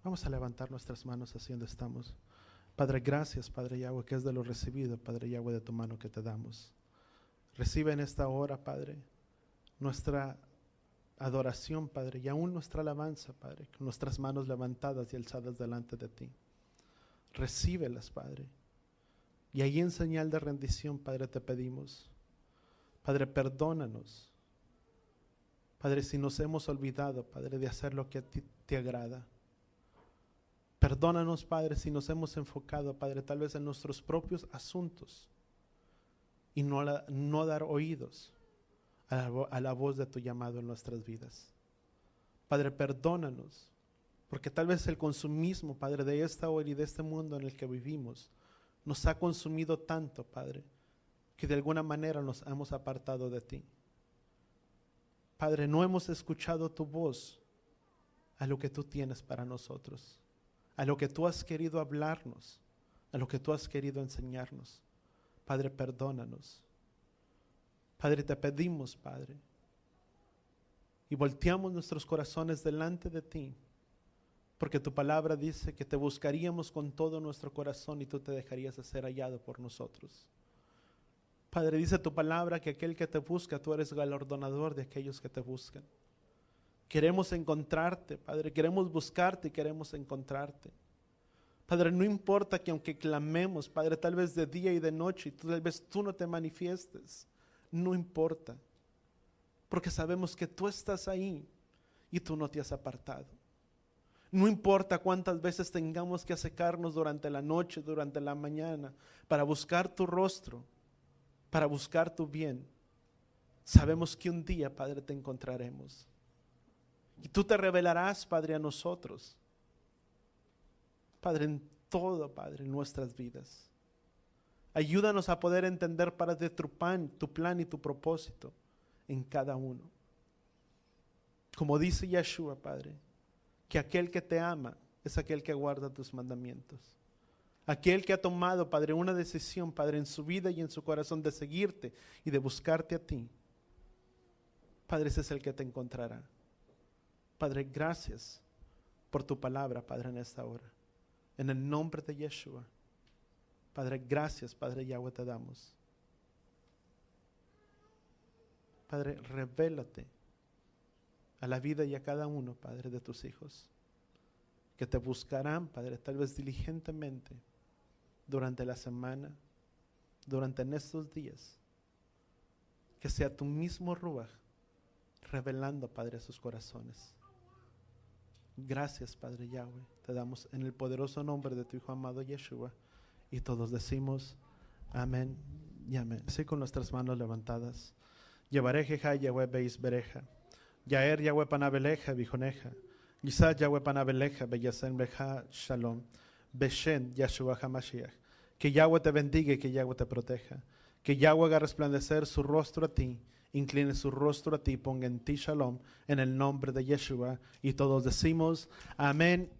S1: Vamos a levantar nuestras manos así donde estamos. Padre, gracias, Padre Yahweh, que es de lo recibido, Padre Yahweh, de tu mano que te damos. Recibe en esta hora, Padre, nuestra adoración, Padre, y aún nuestra alabanza, Padre, con nuestras manos levantadas y alzadas delante de ti. Recíbelas, Padre. Y ahí en señal de rendición, Padre, te pedimos, Padre, perdónanos, Padre, si nos hemos olvidado, Padre, de hacer lo que a ti te agrada. Perdónanos, Padre, si nos hemos enfocado, Padre, tal vez en nuestros propios asuntos y no dar oídos a la voz de tu llamado en nuestras vidas. Padre, perdónanos, porque tal vez el consumismo, Padre, de esta hora y de este mundo en el que vivimos, nos ha consumido tanto, Padre, que de alguna manera nos hemos apartado de ti. Padre, no hemos escuchado tu voz a lo que tú tienes para nosotros, a lo que tú has querido hablarnos, a lo que tú has querido enseñarnos. Padre, perdónanos. Padre, te pedimos, Padre, y volteamos nuestros corazones delante de ti, porque tu palabra dice que te buscaríamos con todo nuestro corazón y tú te dejarías de ser hallado por nosotros. Padre, dice tu palabra que aquel que te busca, tú eres galardonador de aquellos que te buscan. Queremos encontrarte, Padre, queremos buscarte y queremos encontrarte. Padre, no importa que aunque clamemos, Padre, tal vez de día y de noche, y tal vez tú no te manifiestes, no importa, porque sabemos que tú estás ahí y tú no te has apartado. No importa cuántas veces tengamos que acercarnos durante la noche, durante la mañana, para buscar tu rostro, para buscar tu bien. Sabemos que un día, Padre, te encontraremos. Y tú te revelarás, Padre, a nosotros. Padre, en todo, Padre, en nuestras vidas. Ayúdanos a poder entender, Padre, tu plan y tu propósito en cada uno. Como dice Yeshua, Padre, que aquel que te ama es aquel que guarda tus mandamientos. Aquel que ha tomado, Padre, una decisión, Padre, en su vida y en su corazón de seguirte y de buscarte a ti. Padre, ese es el que te encontrará. Padre, gracias por tu palabra, Padre, en esta hora. En el nombre de Yeshua. Padre, gracias, Padre Yahweh, te damos. Padre, revélate a la vida y a cada uno, Padre, de tus hijos, que te buscarán, Padre, tal vez diligentemente durante la semana, durante estos días. Que sea tu mismo Ruach revelando, Padre, a sus corazones. Gracias, Padre Yahweh, te damos en el poderoso nombre de tu Hijo amado Yeshua. Y todos decimos amén y amén. Así con nuestras manos levantadas. Llevaré Jeha Yahweh Beis Bereja. Yaer Yahweh Panabeleja Bijoneja. Yisad Yahweh Panabeleja Beyasen Beja Shalom. Beshen Yahshua HaMashiach. Que Yahweh te bendiga y que Yahweh te proteja. Que Yahweh haga resplandecer su rostro a ti, incline su rostro a ti, ponga en ti Shalom, en el nombre de Yeshua. Y todos decimos amén.